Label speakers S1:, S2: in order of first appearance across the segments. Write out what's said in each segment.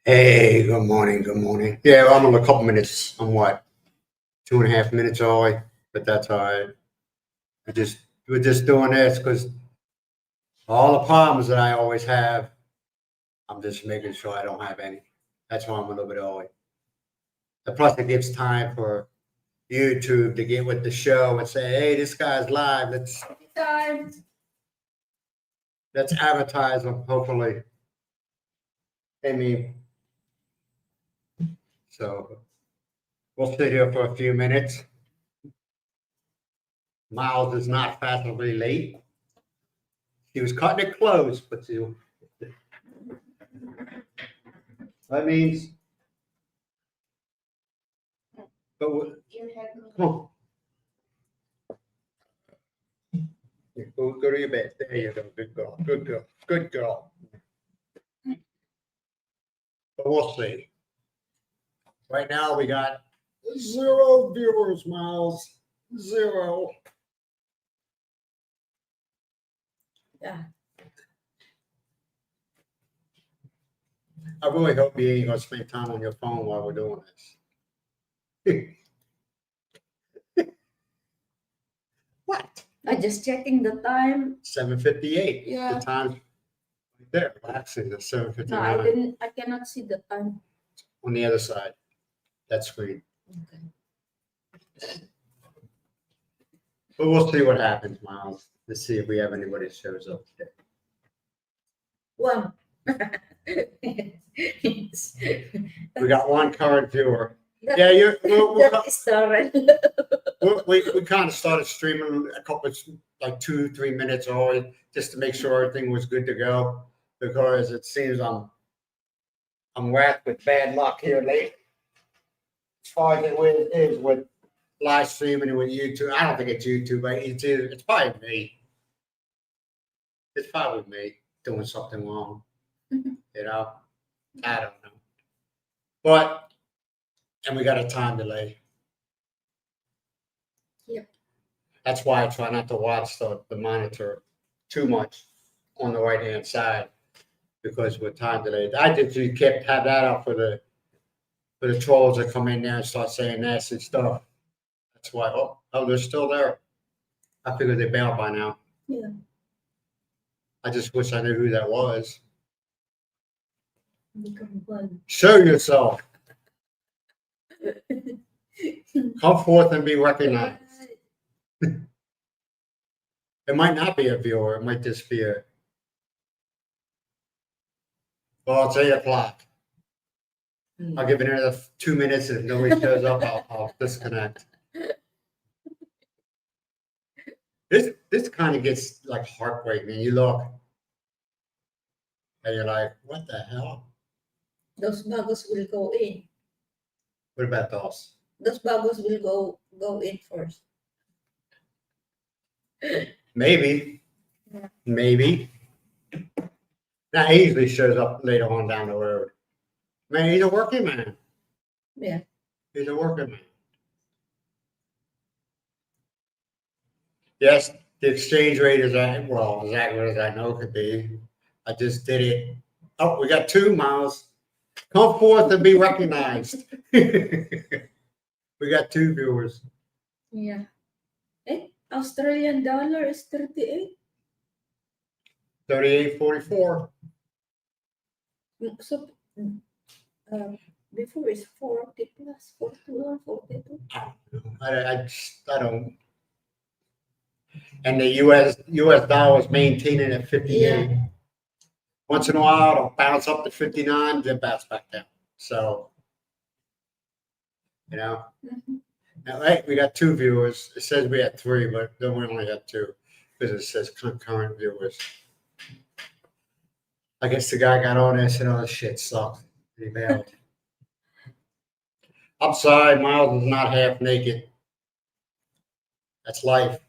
S1: Hey, good morning. Good morning. Yeah, I'm on a couple minutes. I'm what, 2.5 minutes early, but that's all right. We're just doing this because all the problems that I always have, I'm just making sure I don't have any. That's why I'm a little bit early. And plus, it gives time for YouTube to get with the show and say, "Hey, this guy's live.
S2: Time.
S1: Let's advertise him." Hopefully, I mean, so we'll sit here for a few minutes. Miles is not fashionably late. He was cutting it close, but that means. But come on, go to your bed. There you go. Good girl. Good girl. Good girl. But we'll see. Right now we got 0 viewers, Miles. 0.
S2: Yeah.
S1: I really hope you ain't gonna spend time on your phone while we're doing this. What?
S2: I just checking the time.
S1: 7:58.
S2: Yeah.
S1: The time's right there. Actually, the
S2: No, I
S1: 7:59
S2: didn't. I cannot see the time.
S1: on the other side. That screen.
S2: Okay.
S1: But we'll see what happens, Miles. Let's see if we have anybody that shows up today.
S2: One.
S1: We got one current viewer. Yeah, you're.
S2: That is correct.
S1: We kind of started streaming a couple of, like 2-3 minutes early just to make sure everything was good to go, because it seems I'm whacked with bad luck here lately. As far as it is with live streaming and with YouTube, I don't think it's YouTube, but it's probably me. It's probably me doing something wrong. You know, I don't know. But and we got a time delay.
S2: Yep.
S1: That's why I try not to watch the monitor too much on the right hand side, because with time delay, I just have that up for the trolls that come in there and start saying nasty stuff. That's why. Oh, they're still there. I figured they bailed by now.
S2: Yeah.
S1: I just wish I knew who that was.
S2: Become one.
S1: Show yourself. Come forth and be recognized. It might not be a viewer. It might just be a. Well, it's 8:00. I'll give it another 2 minutes, and if nobody shows up, I'll disconnect. This kind of gets like heartbreaking. You look, and you're like, "What the hell?"
S2: Those bagos will go in.
S1: What about those?
S2: Those bagos will go in first.
S1: Maybe,
S2: Yeah.
S1: maybe. Now he usually shows up later on down the road. Man, he's a working man.
S2: Yeah.
S1: He's a working man. Yes, the exchange rate is exactly as I know it could be. I just did it. Oh, we got 2 Miles. Come forth and be recognized. We got 2 viewers.
S2: Yeah. Australian dollar is 38.
S1: 38.44.
S2: So before it's 40 plus 42 or 42.
S1: I don't. And the US dollar is maintaining at 58.
S2: Yeah.
S1: Once in a while, it'll bounce up to 59, then bounce back down. So, you know.
S2: Mhm.
S1: Now, hey, we got 2 viewers. It says we had 3, but then we only had 2 because it says concurrent viewers. I guess the guy got on there and said, "Oh, this shit sucks." He bailed. I'm sorry, Miles is not half naked. That's life.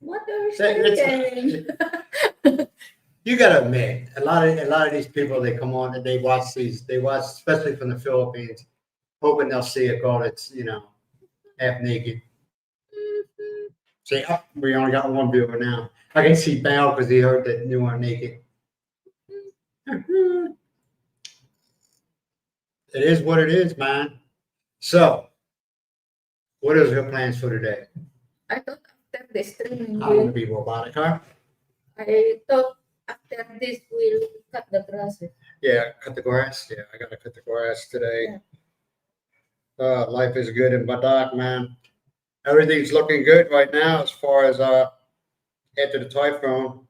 S2: What are you
S1: It's-
S2: saying?
S1: You gotta admit, a lot of these people, they come on and they watch, especially from the Philippines, hoping they'll see a girl that's, half naked. See, we only got 1 viewer now. I can see Bal because he heard that you weren't naked. It is what it is, man. So, what is your plans for today?
S2: I thought after the streaming,
S1: I'm gonna be robotic, huh?
S2: I thought after this we'll cut the grass.
S1: Yeah, cut the grass. Yeah, I gotta cut the grass today.
S2: Yeah.
S1: Life is good in Badoc, man. Everything's looking good right now as far as after the typhoon.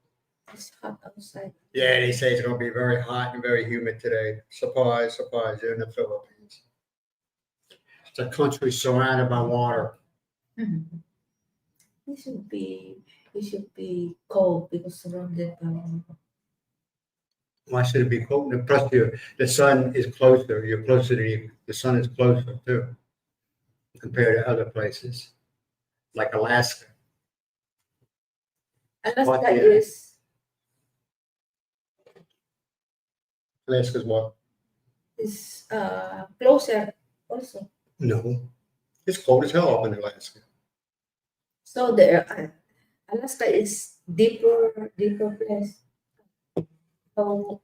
S2: It's hot outside.
S1: Yeah, they say it's gonna be very hot and very humid today. Surprise, surprise, you're in the Philippines. It's a country surrounded by water.
S2: Mhm. It should be cold because surrounded by water.
S1: Why should it be cold? And plus, the sun is closer. You're closer to the sun is closer too, compared to other places like Alaska.
S2: Alaska
S1: Yeah.
S2: is
S1: Alaska's what?
S2: closer also.
S1: No, it's cold as hell up in Alaska.
S2: So the Alaska is deeper place. Yeah,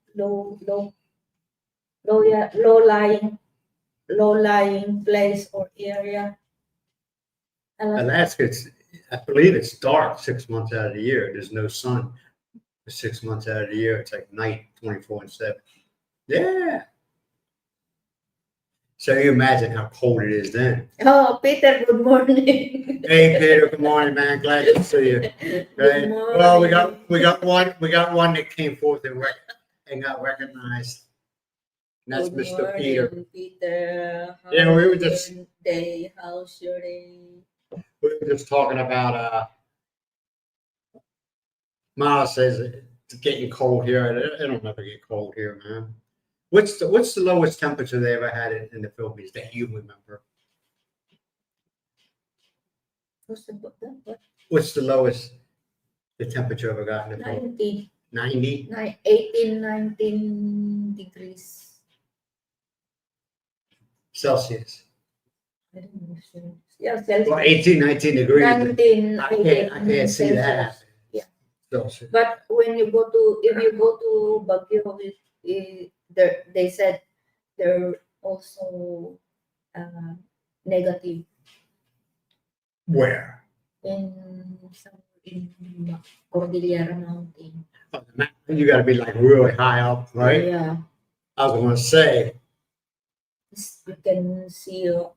S2: low lying place or area.
S1: Alaska, I believe it's dark 6 months out of the year. There's no sun for 6 months out of the year. It's like night 24/7. Yeah. So you imagine how cold it is then.
S2: Oh, Peter, good morning.
S1: Hey Peter, good morning, man. Glad to see you.
S2: Good
S1: Right.
S2: morning.
S1: Well, we got one that came forth and got recognized. And that's
S2: Good
S1: Mr.
S2: morning,
S1: Peter.
S2: Peter.
S1: Yeah, we were just
S2: day. How's your day?
S1: talking about Miles says it's getting cold here. It'll never get cold here, man. What's the lowest temperature they ever had in the Philippines that you remember?
S2: What's about that? What?
S1: What's the lowest the temperature ever got in the Philippines?
S2: 90.
S1: 90?
S2: 18, 19 degrees.
S1: Celsius.
S2: I don't know. Yeah, Celsius.
S1: Well, 18, 19 degrees.
S2: 19,
S1: I
S2: 18
S1: can't see that.
S2: Celsius. Yeah.
S1: Celsius.
S2: But when you go to, if you go to Baguio, they said they're also negative
S1: Where?
S2: in Cordillera Mountain.
S1: Oh, the mountain, you got to be like really high up, right?
S2: Yeah.
S1: I was going to say.
S2: You can see a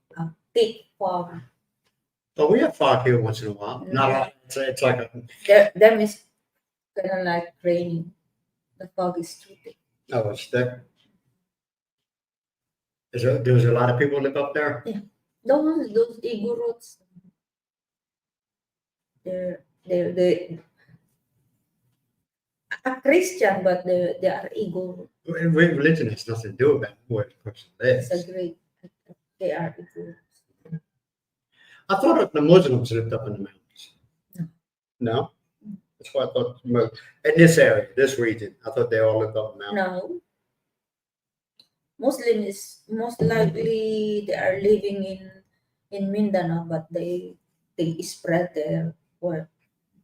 S2: thick fog.
S1: Oh, we have fog here once in a while. Not a lot. It's like
S2: Them is kind of like raining. The fog is too thick.
S1: Oh, it's thick. There's a lot of people live up there.
S2: Yeah. Those Igorots. They're a Christian, but they are Igor.
S1: Religion has nothing to do with where the person lives.
S2: It's a great. They are Igor.
S1: I thought the Muslims lived up in the mountains.
S2: No.
S1: No? That's what I thought. In this area, this region, I thought they all lived up in the mountains.
S2: No. Muslim is most likely they are living in Mindanao, but they spread there or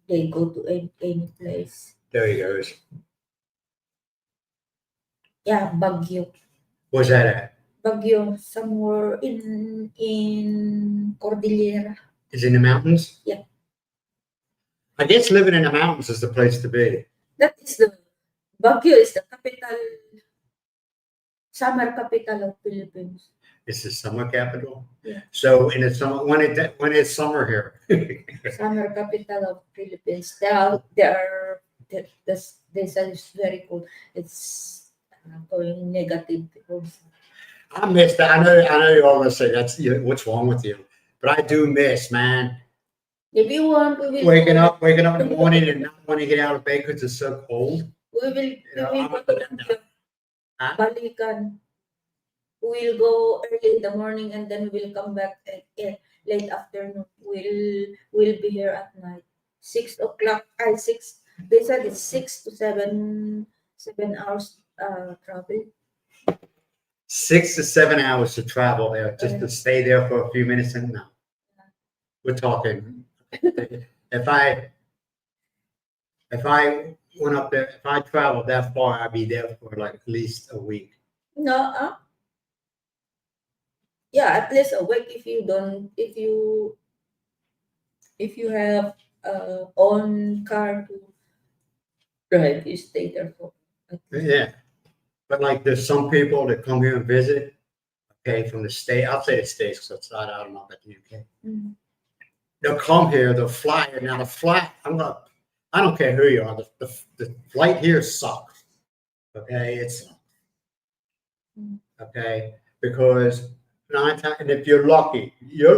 S2: they go to any place.
S1: There he goes.
S2: Yeah, Baguio.
S1: Where's that at?
S2: Baguio, somewhere in Cordillera.
S1: Is it in the mountains?
S2: Yeah.
S1: I guess living in the mountains is the place to be.
S2: That is Baguio is the capital, summer capital of Philippines.
S1: It's the summer capital.
S2: Yeah.
S1: So in the summer, when it's summer here.
S2: Summer capital of Philippines. They said it's very cold. It's going negative.
S1: I miss that. I know you all gonna say what's wrong with you, but I do miss, man.
S2: If you want, we will
S1: waking up in the morning and not want to get out of bed because it's so cold.
S2: We will go to
S1: Huh?
S2: Balikan. We'll go early in the morning and then we'll come back at late afternoon. We'll be here at night. 6 o'clock. 6. They said it's 6 to 7 hours travel.
S1: 6 to 7 hours to travel there just to stay there for a few minutes and no. We're talking. If I went up there, if I traveled that far, I'd be there for like at least a week.
S2: No, Yeah, at least a week if you don't, if you have own car to drive, you stay there for at least.
S1: Yeah, but like there's some people that come here and visit, okay, from the state. I'll say the states because it's not out of about the UK.
S2: Mm.
S1: They'll come here, they'll fly here. Now the flight, I don't care who you are. The flight here sucks. Okay, it's
S2: Mm.
S1: okay because nine times, and if you're lucky, you'll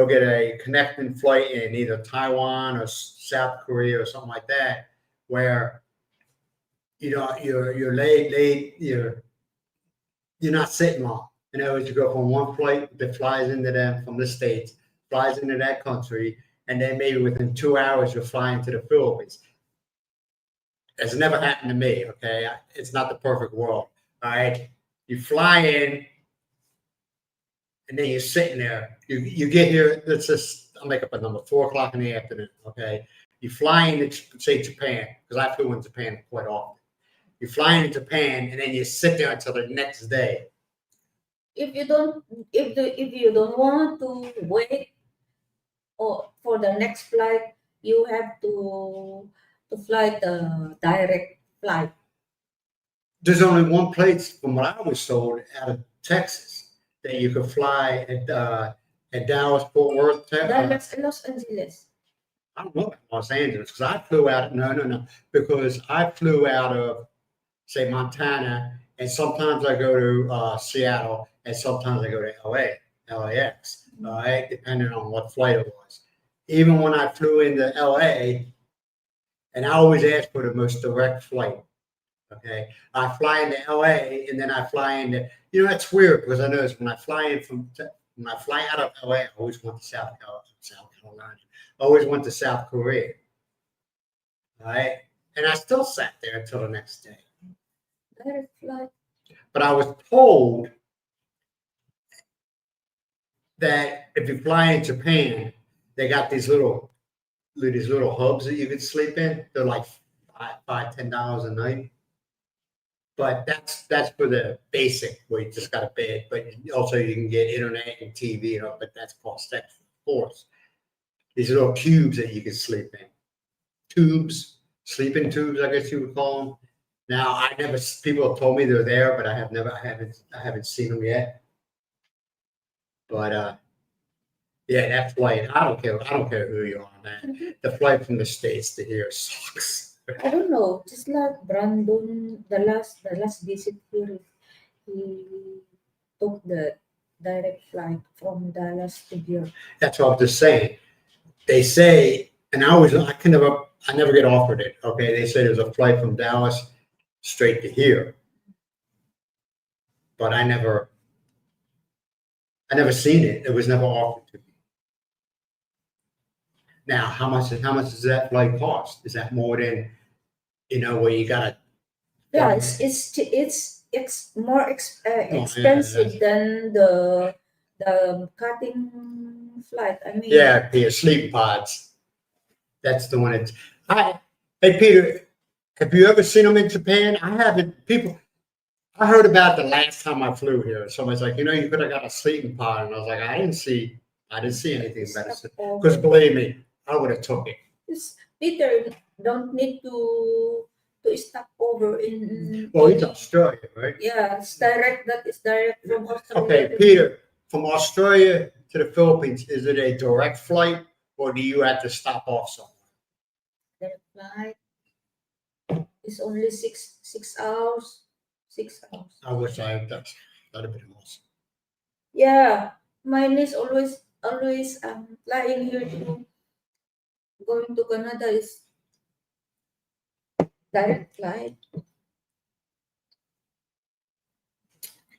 S1: get a connecting flight in either Taiwan or South Korea or something like that, where you're late, you're not sitting long. In other words, you go from one flight that flies into them from the States, flies into that country, and then maybe within 2 hours you're flying to the Philippines. It's never happened to me, okay? It's not the perfect world. All right. You fly in and then you're sitting there. You get here, let's just I'll make up a number, 4 o'clock in the afternoon. Okay. You fly into say Japan, because I flew in Japan quite often. You fly into Japan and then you sit there until the next day.
S2: If you don't, if you don't want to wait or for the next flight, you have to fly the direct flight.
S1: There's only one place, from what I was told, out of Texas that you could fly at Dallas, Fort Worth,
S2: Dallas, Los Angeles.
S1: I don't know about Los Angeles because I flew out. No, because I flew out of say Montana, and sometimes I go to Seattle, and sometimes I go to LAX. All right, depending on what flight it was. Even when I flew into LA, and I always ask for the most direct flight. Okay, I fly into LA, and then I fly into. That's weird because I notice when I fly out of LA, I always went to South Carolina. I always went to South Korea. All right, and I still sat there until the next day.
S2: Direct flight.
S1: But I was told that if you fly in Japan, they got these little hubs that you could sleep in. They're like $10 a night. But that's for the basic where you just got a bed, but also you can get internet and TV, but that's cost extra, of course. These little cubes that you can sleep in. Sleeping tubes, I guess you would call them. Now people have told me they're there, but I haven't seen them yet. But yeah, that flight, I don't care who you are, man. The flight from the States to here sucks.
S2: I don't know. Just like Brandon, the last visit here, he took the direct flight from Dallas to here.
S1: That's what I'm just saying. They say, and I never get offered it. Okay, they say there's a flight from Dallas straight to here, but I never seen it. It was never offered to me. Now, how much does that flight cost? Is that more than where you gotta?
S2: Yeah, it's more
S1: yeah,
S2: expensive than the cutting flight. I mean,
S1: Yeah, the sleep pods. That's the one. Hey Peter, have you ever seen them in Japan? I haven't. I heard about it the last time I flew here. Somebody's like, you could have got a sleeping pod, and I was like, I didn't see anything better. Because believe me, I would have took it.
S2: Peter don't need to stop over in.
S1: Well, it's Australia, right?
S2: Yeah, it's direct. That is direct from Australia.
S1: Okay, Peter, from Australia to the Philippines, is it a direct flight, or do you have to stop off somewhere?
S2: Direct flight. It's only 6 hours. 6 hours.
S1: I wish that'd have been awesome.
S2: Yeah, mine is always flying here to going to Canada is direct flight. I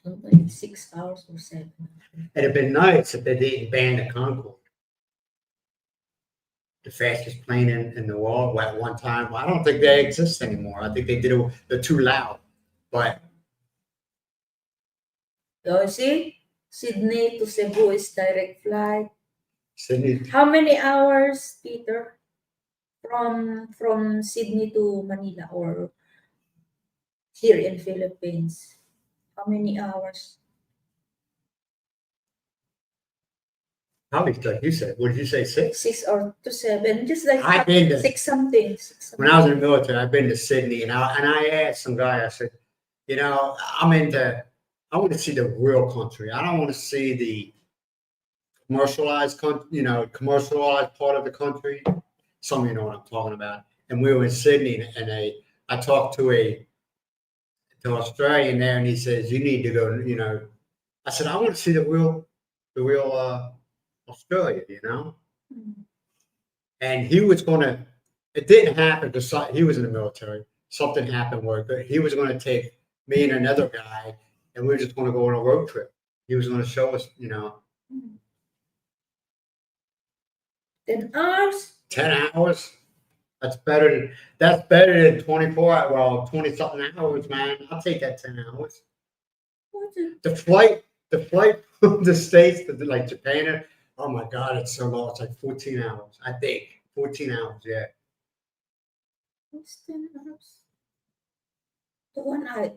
S2: don't know, it's 6 hours or 7.
S1: It'd have been nice if they didn't ban the Concorde, the fastest plane in the world. At one time, well, I don't think they exist anymore. I think they're too loud. But
S2: You see, Sydney to Cebu is direct flight.
S1: Sydney,
S2: How many hours, Peter, from Sydney to Manila or here in Philippines? How many hours?
S1: Probably like you said. What did you say? 6?
S2: 6 or to 7, just like
S1: I've been to,
S2: 6 something. 6
S1: when I was in
S2: something.
S1: the military, I've been to Sydney, and I asked some guy. I said, you know, I want to see the real country. I don't want to see the commercialized, commercialized part of the country. Some of you know what I'm talking about. And we were in Sydney, and I talked to an Australian there, and he says, you need to go. I said, I want to see the real Australia.
S2: Mm.
S1: And he was going to. It didn't happen because he was in the military. Something happened where he was going to take me and another guy, and we were just going to go on a road trip. He was going to show us,
S2: 10 hours.
S1: 10 hours. That's better than 24 hours. Well, 20 something hours, man. I'll take that 10 hours.
S2: What's it?
S1: The flight from the States to like Japan. Oh my God, it's so long. It's like 14 hours, I think. 14 hours, yeah.
S2: What's 10 hours? The one I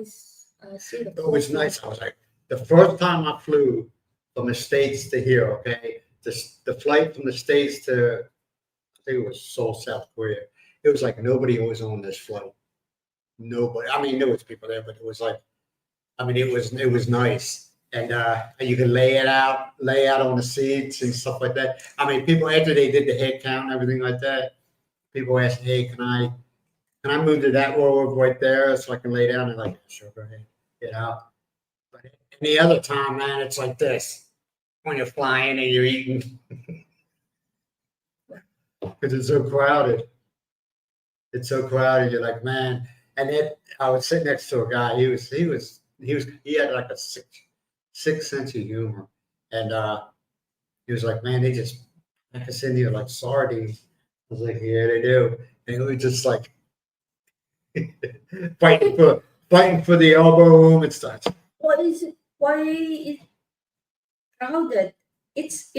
S2: see the
S1: It was
S2: photo.
S1: nice. I was like, the first time I flew from the States to here, okay, the flight from the States to, I think it was Seoul, South Korea. It was like nobody was on this flight. Nobody. I mean, there was people there, but it was like, I mean, it was nice, and you could lay out on the seats and stuff like that. I mean, people after they did the head count and everything like that, people asked, "Hey, can I move to that row right there so I can lay down?" And like, sure, go ahead, But any other time, man, it's like this when you're flying and you're eating because it's so crowded. It's so crowded. You're like, man. And then I was sitting next to a guy. He had like a six sense of humor, and he was like, man, they just pack us in here like sardines. I was like, yeah, they do. And it was just like fighting for the elbow room and stuff.
S2: What is it? Why is crowded? It's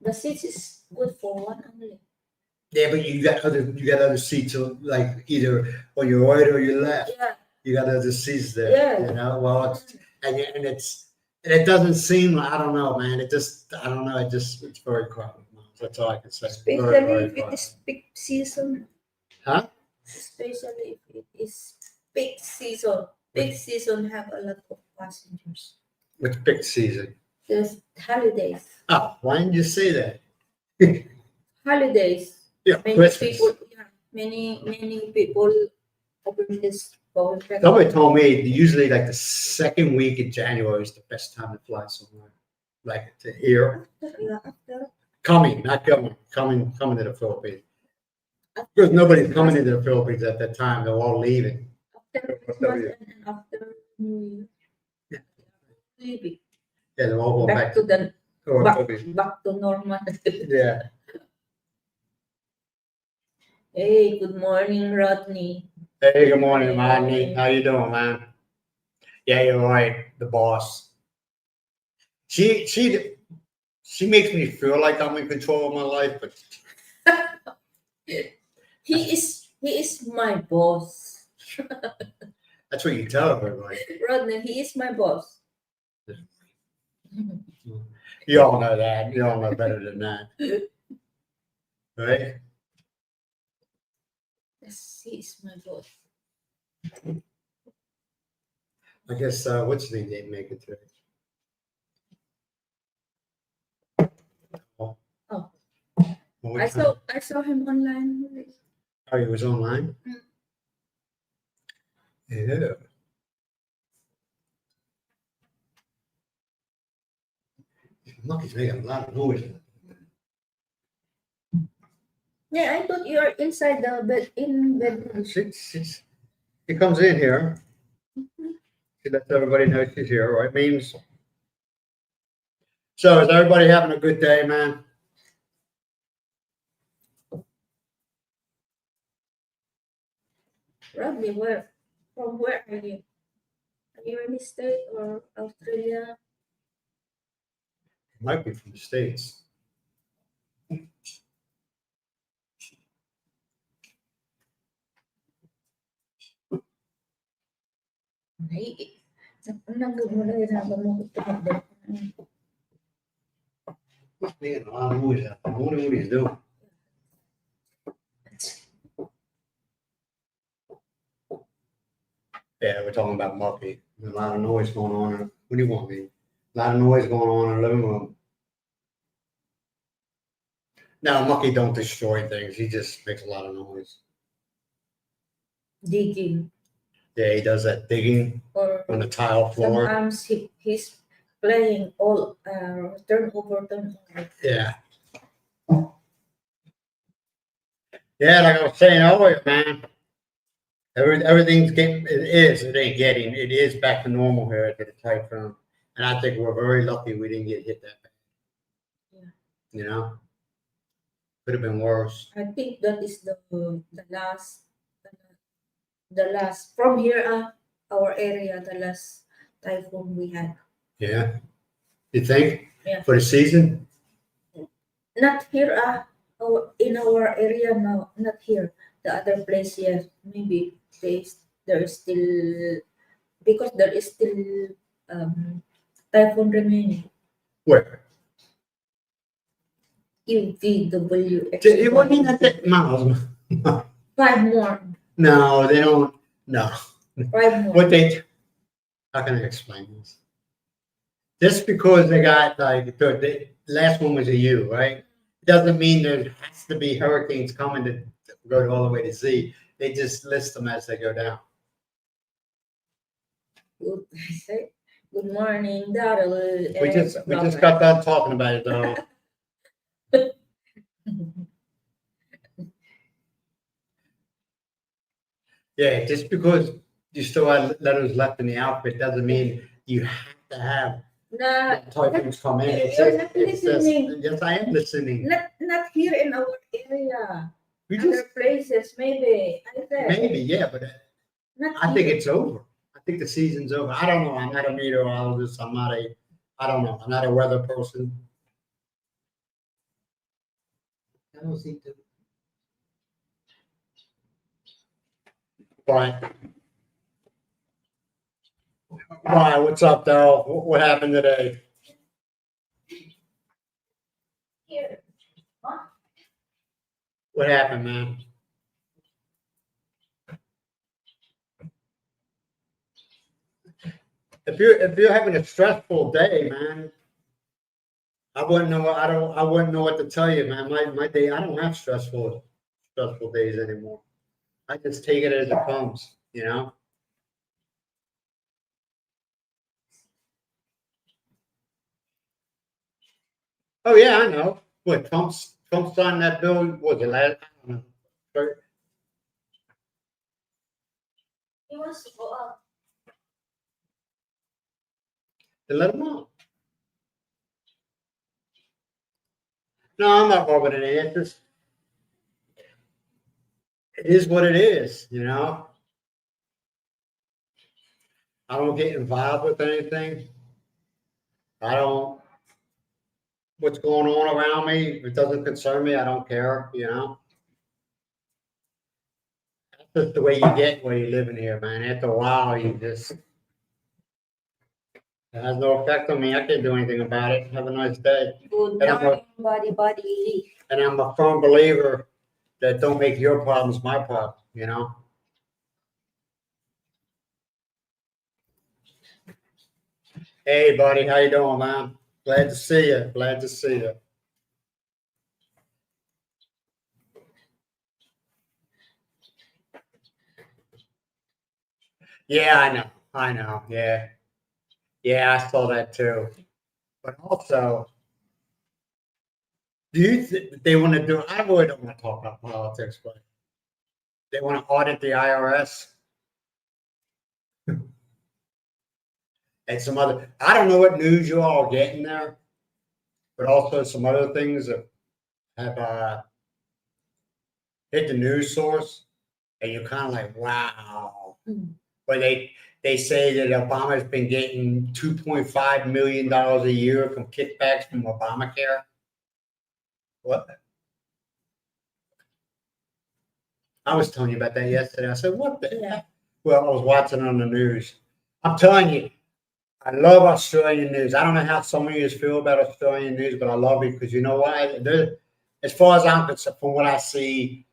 S2: the seats is good for one only.
S1: Yeah, but you got other seats like either on your right or your left.
S2: Yeah.
S1: You got other seats there.
S2: Yeah.
S1: Well, it doesn't seem. I don't know, man. I don't know. It's very crowded. That's all I can say.
S2: Especially if it is peak season.
S1: Huh?
S2: Especially if it is peak season. Peak season have a lot of passengers.
S1: Which peak season?
S2: There's holidays.
S1: Oh, why didn't you say that?
S2: Holidays.
S1: Yeah,
S2: Many
S1: Christmas.
S2: people. Yeah, many people over this.
S1: Somebody told me usually like the second week in January is the best time to fly somewhere, like to here.
S2: After.
S1: Not coming to the Philippines. Because nobody's coming into the Philippines at that time. They're all leaving.
S2: After Christmas and after New Year. Leaving.
S1: Yeah, they're all going back
S2: to the
S1: Philippines.
S2: back to normal.
S1: Yeah.
S2: Hey, good morning, Rodney.
S1: Hey, good morning, Rodney. How you doing, man? Yeah, you're right. The boss. She makes me feel like I'm in control of my life, but
S2: he is my boss.
S1: that's what you tell everybody.
S2: Rodney, he is my boss.
S1: You all know that. You all know better than that, right?
S2: Yes, he is my boss.
S1: I guess what's the name didn't make it today.
S2: Oh.
S1: Well,
S2: I saw him online.
S1: Oh, he was online?
S2: Mm.
S1: Yeah. Monkey's making a lot of noise.
S2: Yeah, I thought you are inside the bed in bed.
S1: She comes in here. She lets everybody know she's here, right? Means. So is everybody having a good day, man?
S2: Rodney, from where are you? Are you in the state or Australia?
S1: Might be from the States.
S2: Nagmulay na ako mo ito.
S1: Must be a lot of noise out there. I wonder what he's doing. Yeah, we're talking about Muffy. There's a lot of noise going on. What do you want me? A lot of noise going on in the living room. No, Mucky don't destroy things. He just makes a lot of noise.
S2: Digging.
S1: Yeah, he does that digging
S2: Or
S1: on the tile floor.
S2: sometimes he's playing all turn over.
S1: Yeah. Yeah, like I was saying earlier, man. Everything's getting, it is back to normal here at the typhoon. And I think we're very lucky we didn't get hit that bad.
S2: Yeah.
S1: You know? Could have been worse.
S2: I think that is the last from here our area, the last typhoon we had.
S1: Yeah. You think?
S2: Yeah.
S1: For the season?
S2: Not here in our area, no, not here. The other place, yes, maybe there is still, because there is still typhoon remaining.
S1: Where?
S2: UVW.
S1: It wasn't at that miles.
S2: 5 more.
S1: No, they don't. No.
S2: 5 more.
S1: How can I explain this? Just because they got like the last one was a U, right? Doesn't mean there has to be hurricanes coming to go all the way to Z. They just list them as they go down.
S2: Good morning, Daryl.
S1: We just got done talking about it though. Yeah, just because you still have letters left in the outfit doesn't mean you have to have typhoons come in.
S2: You're not listening.
S1: Yes, I am listening.
S2: Not here in our area.
S1: We
S2: Other
S1: just
S2: places, maybe. I said.
S1: maybe, yeah, but I think it's over. I think the season's over. I don't know. I'm not a meteorologist. I don't know. I'm not a weather person. I don't see the. But why? What's up, Daryl? What happened today?
S2: Here.
S1: What happened, man? If you're having a stressful day, man, I wouldn't know. I wouldn't know what to tell you, man. My day. I don't have stressful days anymore. I just take it as it comes. You know. Oh yeah, I know. What Trump signed that bill? Was it last? I don't know.
S2: He wants to go out.
S1: To let him out. No, I'm not bothered with it. It is what it is, you know. I don't get involved with anything. I don't. What's going on around me? If it doesn't concern me, I don't care, you know. That's just the way you get where you live in here, man. After a while, it has no effect on me. I can't do anything about it. Have a nice day.
S2: Good
S1: And
S2: morning, buddy.
S1: And I'm a firm believer that don't make your problems my problem, you know. Hey, buddy, how you doing, man? Glad to see you. Glad to see you. Yeah, I know. Yeah. Yeah, I saw that too. But also, do you think they want to do? I really don't want to talk about politics, but they want to audit the IRS and some other. I don't know what news you all are getting there, but also some other things that have hit the news source, and you're kind of like, wow. But they say that Obama's been getting $2.5 million a year from kickbacks from Obamacare. What? I was telling you about that yesterday. I said, what the heck? Well, I was watching on the news. I'm telling you, I love Australian news. I don't know how some of you feel about Australian news, but I love it because you know why? As far as I'm concerned, from what I see,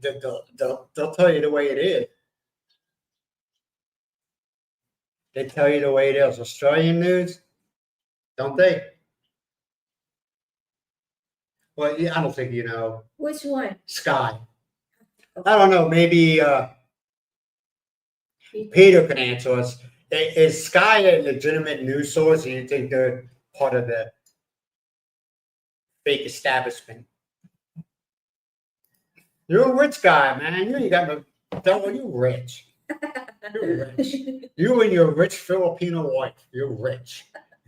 S1: they'll tell you the way it is. They tell you the way it is. Australian news, don't they? Well, yeah, I don't think you know.
S2: Which one?
S1: Sky. I don't know. Maybe Peter can answer us. Is Sky a legitimate news source, or you think they're part of the fake establishment? You're a rich guy, man. You ain't got no. You rich. You're rich. You and your rich Filipino wife. You're rich.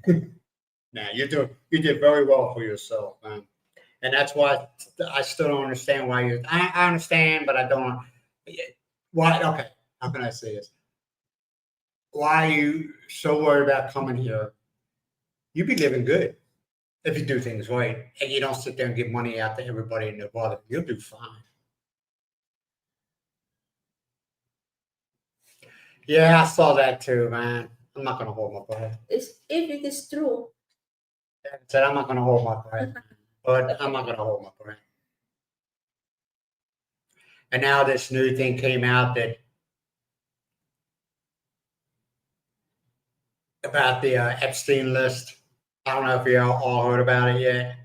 S1: Nah, you did very well for yourself, man. And that's why I still don't understand why you. I understand, but I don't. Why? Okay, how can I say this? Why are you so worried about coming here? You be living good if you do things right, and you don't sit there and give money out to everybody and their brother. You'll do fine. Yeah, I saw that too, man. I'm not gonna hold my breath.
S2: If it is true.
S1: I said I'm not gonna hold my breath, but I'm not gonna hold my breath. And now this new thing came out that about the Epstein list. I don't know if you all heard about it yet.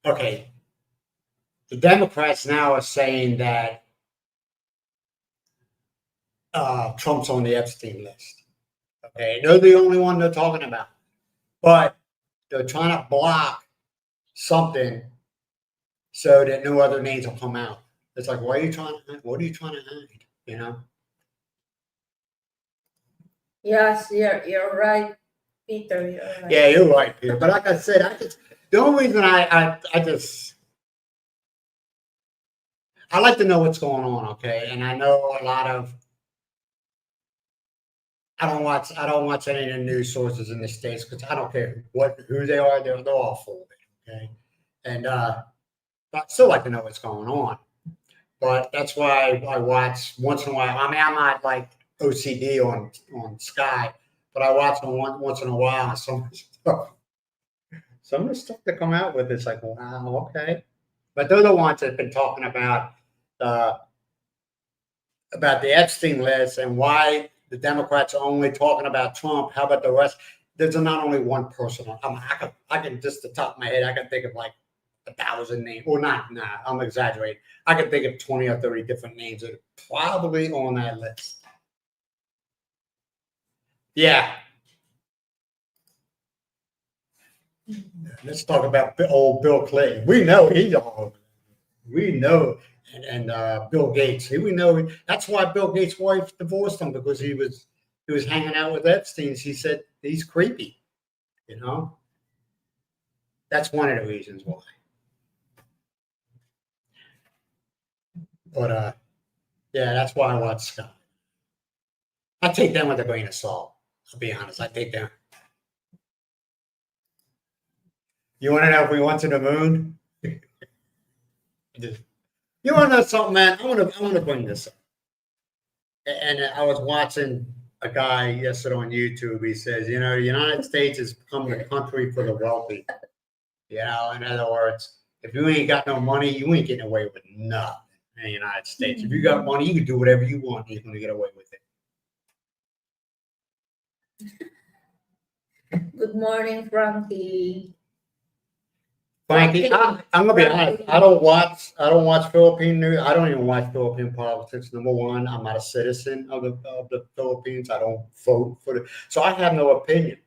S1: Okay, the Democrats now are saying that Trump's on the Epstein list. Okay, they're the only one they're talking about, but they're trying to block something so that no other names will come out. It's like, why are you trying to hide? What are you trying to hide? You know?
S2: Yes, you're right, Peter. You're right.
S1: Yeah, you're right, Peter. But like I said, the only reason I like to know what's going on, okay? And I know a lot of I don't watch any of the news sources in the States because I don't care who they are, they're all full of it, okay? And but I still like to know what's going on. But that's why I watch once in a while. I mean, I'm not like OCD on Sky, but I watch them once in a while. Some of the stuff they come out with, it's like, wow, okay. But they're the ones that have been talking about the Epstein list and why the Democrats are only talking about Trump. How about the rest? There's not only one person. I can just the top of my head, I can think of like 1,000 names, or not. Nah, I'm exaggerating. I can think of 20 or 30 different names that are probably on that list. Yeah. Let's talk about old Bill Clinton. We know he's all. We know, and Bill Gates. We know that's why Bill Gates' wife divorced him because he was hanging out with Epstein. She said he's creepy. You know, that's one of the reasons why. But yeah, that's why I watch Scott. I take them with a grain of salt. I'll be honest. I take them. You want to know if we went to the moon? You want to know something, man? I want to bring this up. And I was watching a guy yesterday on YouTube. He says, the United States has become the country for the wealthy. In other words, if you ain't got no money, you ain't getting away with nothing in the United States. If you got money, you can do whatever you want. You're going to get away with it.
S2: Good morning, Frankie.
S1: Frankie, I'm gonna be honest. I don't watch Philippine news. I don't even watch Philippine politics. Number one, I'm not a citizen of the Philippines. I don't vote for it, so I have no opinion.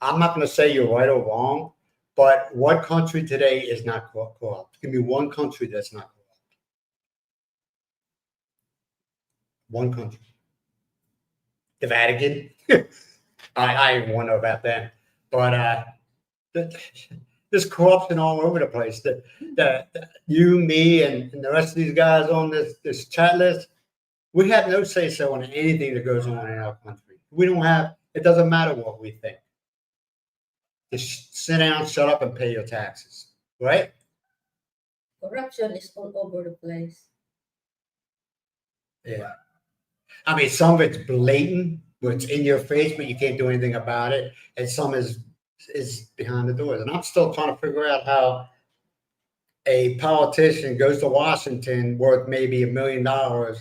S1: I'm not gonna say you're right or wrong, but what country today is not corrupt? Give me one country that's not corrupt. One country. The Vatican. I even wonder about that, but there's corruption all over the place. That you, me, and the rest of these guys on this chat list, we have no say so on anything that goes on in our country. We don't have. It doesn't matter what we think. Just sit down, shut up, and pay your taxes. Right?
S2: Corruption is all over the place.
S1: Yeah. I mean, some of it's blatant, where it's in your face, but you can't do anything about it, and some is behind the doors. And I'm still trying to figure out how a politician goes to Washington worth maybe $1 million, and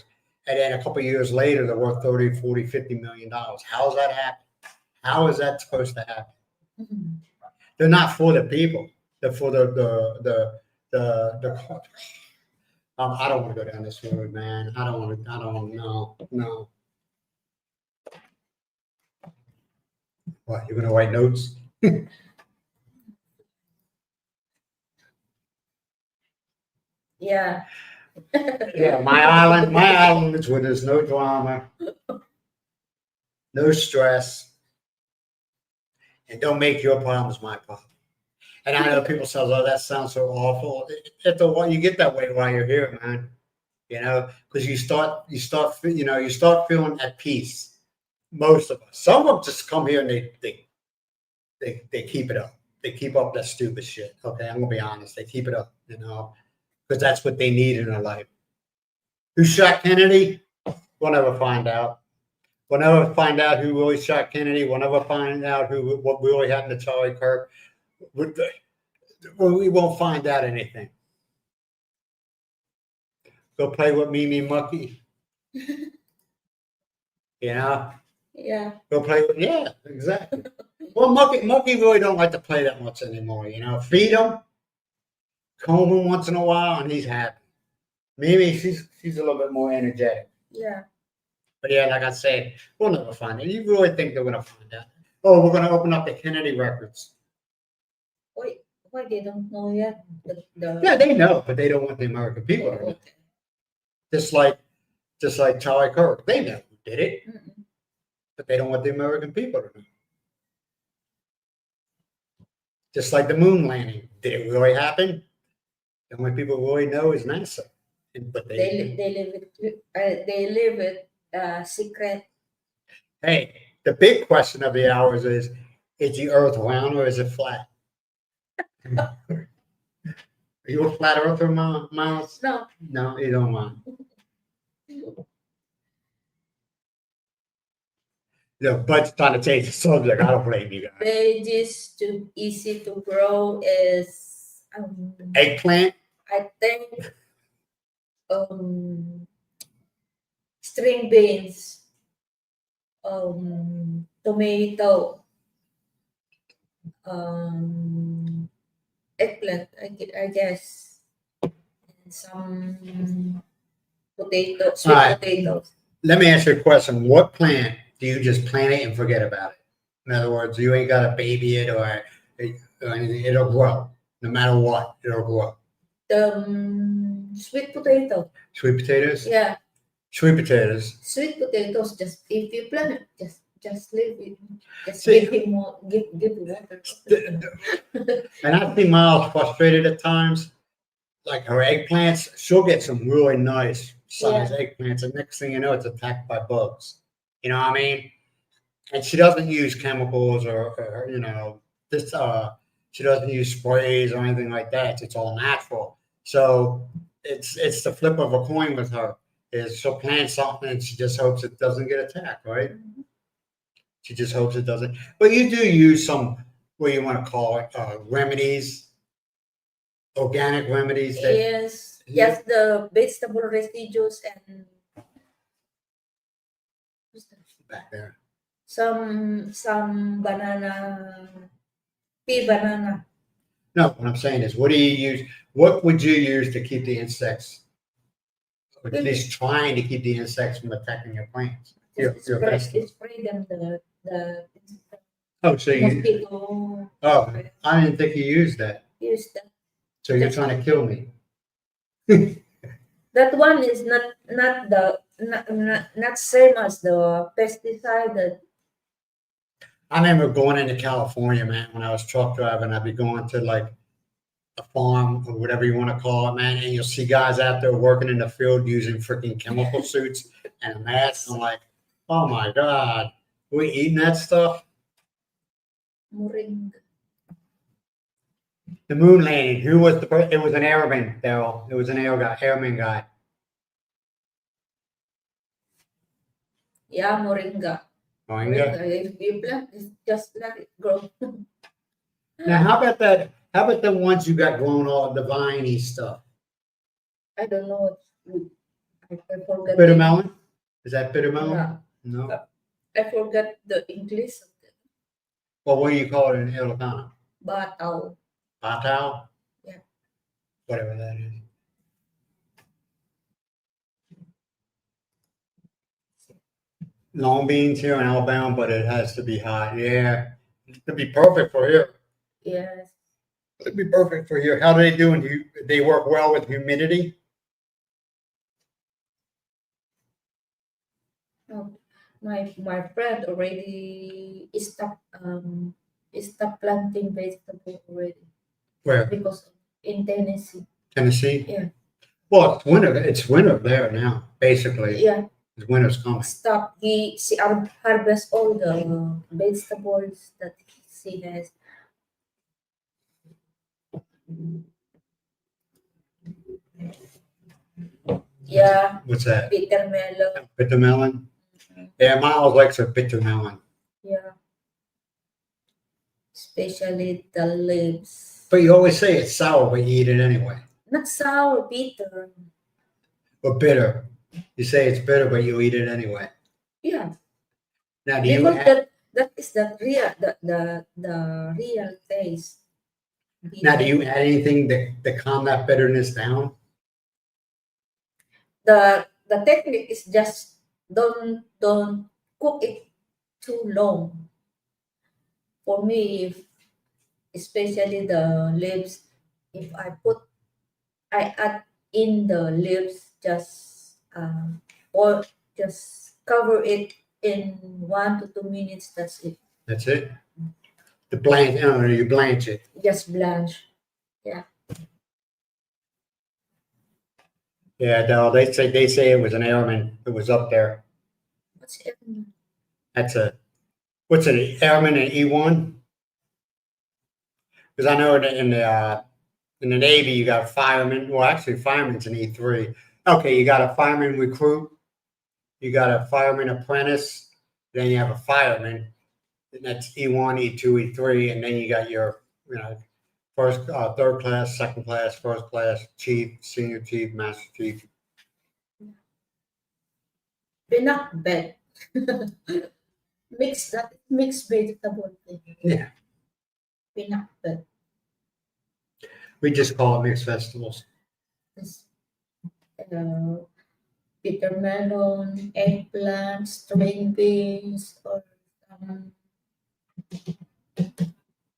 S1: then a couple of years later they're worth 30, 40, 50 million dollars. How's that happen? How is that supposed to happen?
S2: Mhm.
S1: They're not for the people. They're for the I don't want to go down this road, man. I don't know. No. What, you're gonna write notes?
S2: Yeah.
S1: Yeah, my island is where there's no drama, no stress, and don't make your problems my problem. And I know people say, "Oh, that sounds so awful." It's a while you get that way while you're here, man. You know, because you start feeling at peace. Most of us. Some of them just come here and they keep it up. They keep up that stupid shit. Okay, I'm gonna be honest. They keep it up, because that's what they need in their life. Who shot Kennedy? We'll never find out. We'll never find out who really shot Kennedy. We'll never find out what really happened to Charlie Kirk. We won't find out anything. Go play with Mimi Mucky.
S2: Yeah.
S1: Go play with, yeah, exactly. Well, Mucky really don't like to play that much anymore. Feed him, comb him once in a while, and he's happy. Mimi, she's a little bit more energetic.
S2: Yeah.
S1: But yeah, like I said, we'll never find it. You really think they're gonna find out? Oh, we're gonna open up the Kennedy records.
S2: Why they don't know yet?
S1: Yeah, they know, but they don't want the American people to know.
S2: Okay.
S1: Just like Charlie Kirk, they know who did it,
S2: Mm-mm.
S1: but they don't want the American people to know. Just like the moon landing, did it really happen? The only people who really know is NASA. But
S2: They live it secret.
S1: Hey, the big question of the hours is the Earth round or is it flat? Are you a flat earther, Myles?
S2: No.
S1: No, you don't mind. But trying to change the subject. I don't blame you guys.
S2: Veggies too easy to grow is
S1: Eggplant?
S2: I think string beans, tomato, eggplant, I guess, and some sweet
S1: Alright.
S2: potatoes.
S1: Let me ask you a question. What plant do you just plant it and forget about it? In other words, you ain't got to baby it or anything. It'll grow. No matter what, it'll grow.
S2: The sweet potato.
S1: Sweet potatoes?
S2: Yeah.
S1: Sweet potatoes.
S2: Sweet potatoes, just if you plant it, just leave it. Just
S1: See-
S2: give him more, give water.
S1: And I think Miles frustrated at times. Like her eggplants, she'll get some really nice sized eggplants, and next thing you know, it's attacked by bugs. You know what I mean? And she doesn't use chemicals or she doesn't use sprays or anything like that. It's all natural. So it's the flip of a coin with her. Is she'll plant something and she just hopes it doesn't get attacked, right? She just hopes it doesn't. But you do use some, what do you want to call it, remedies, organic remedies.
S2: Yes, just the vegetable residues and
S1: Back there.
S2: some banana, pea banana.
S1: No, what I'm saying is, what do you use? What would you use to keep the insects? Or at least trying to keep the insects from attacking your plants. Your vegetables.
S2: Spray them the
S1: Oh, so you?
S2: mosquito.
S1: Oh, I didn't think you used that.
S2: Use that.
S1: So you're trying to kill me.
S2: That one is not same as the pesticide. That
S1: I remember going into California, man, when I was truck driving. I'd be going to like a farm or whatever you want to call it, man, and you'll see guys out there working in the field using freaking chemical suits and a mask. I'm like, oh my God, we eating that stuff?
S2: moringa.
S1: The moon landing. Who was it was an airman, Daryl. It was an airman guy.
S2: Yeah, moringa.
S1: Moringa.
S2: If you plant, it's just let it grow.
S1: Now, how about that? How about the ones you got growing all the viney stuff?
S2: I don't know what I forgot.
S1: Bitter melon? Is that bitter melon?
S2: No,
S1: No.
S2: I forgot the English.
S1: Well, what do you call it in Ilocano?
S2: Bataw.
S1: Batao?
S2: Yeah.
S1: Whatever that is. Long beans here in Alabama, but it has to be hot. Yeah. It'd be perfect for here.
S2: Yes.
S1: It'd be perfect for here. How do they do? They work well with humidity?
S2: Oh, my friend already stopped planting vegetable already
S1: Where?
S2: because in Tennessee.
S1: Tennessee?
S2: Yeah.
S1: Well, it's winter. It's winter there now, basically.
S2: Yeah.
S1: The winter's coming.
S2: Stop. She harvest all the vegetables that she has. Yeah.
S1: What's that?
S2: Bitter melon.
S1: Bitter melon? Yeah, Myles likes a bitter melon.
S2: Yeah. Especially the leaves.
S1: But you always say it's sour, but you eat it anyway.
S2: Not sour, bitter.
S1: Or bitter. You say it's bitter, but you eat it anyway.
S2: Yeah.
S1: Now, do you
S2: Because that is the real taste.
S1: now do you add anything to calm that bitterness down?
S2: The technique is just don't cook it too long. For me, especially the leaves, if I add in the leaves or just cover it in 1 to 2 minutes. That's it.
S1: That's it. The blanch, you blanch it.
S2: Just blanch. Yeah.
S1: Yeah, no, they say it was an airman that was up there.
S2: What's it?
S1: That's what's it? Airman and E1? Because I know in the Navy you got firemen. Well, actually, fireman's an E3. Okay, you got a fireman recruit, you got a fireman apprentice, then you have a fireman, and that's E1, E2, E3, and then you got your first, third class, second class, first class, chief, senior chief, master chief.
S2: Pinakbet. Mixed vegetable thing.
S1: Yeah,
S2: Pinakbet.
S1: we just call it mixed vegetables.
S2: This, bitter melon, eggplant, string beans, or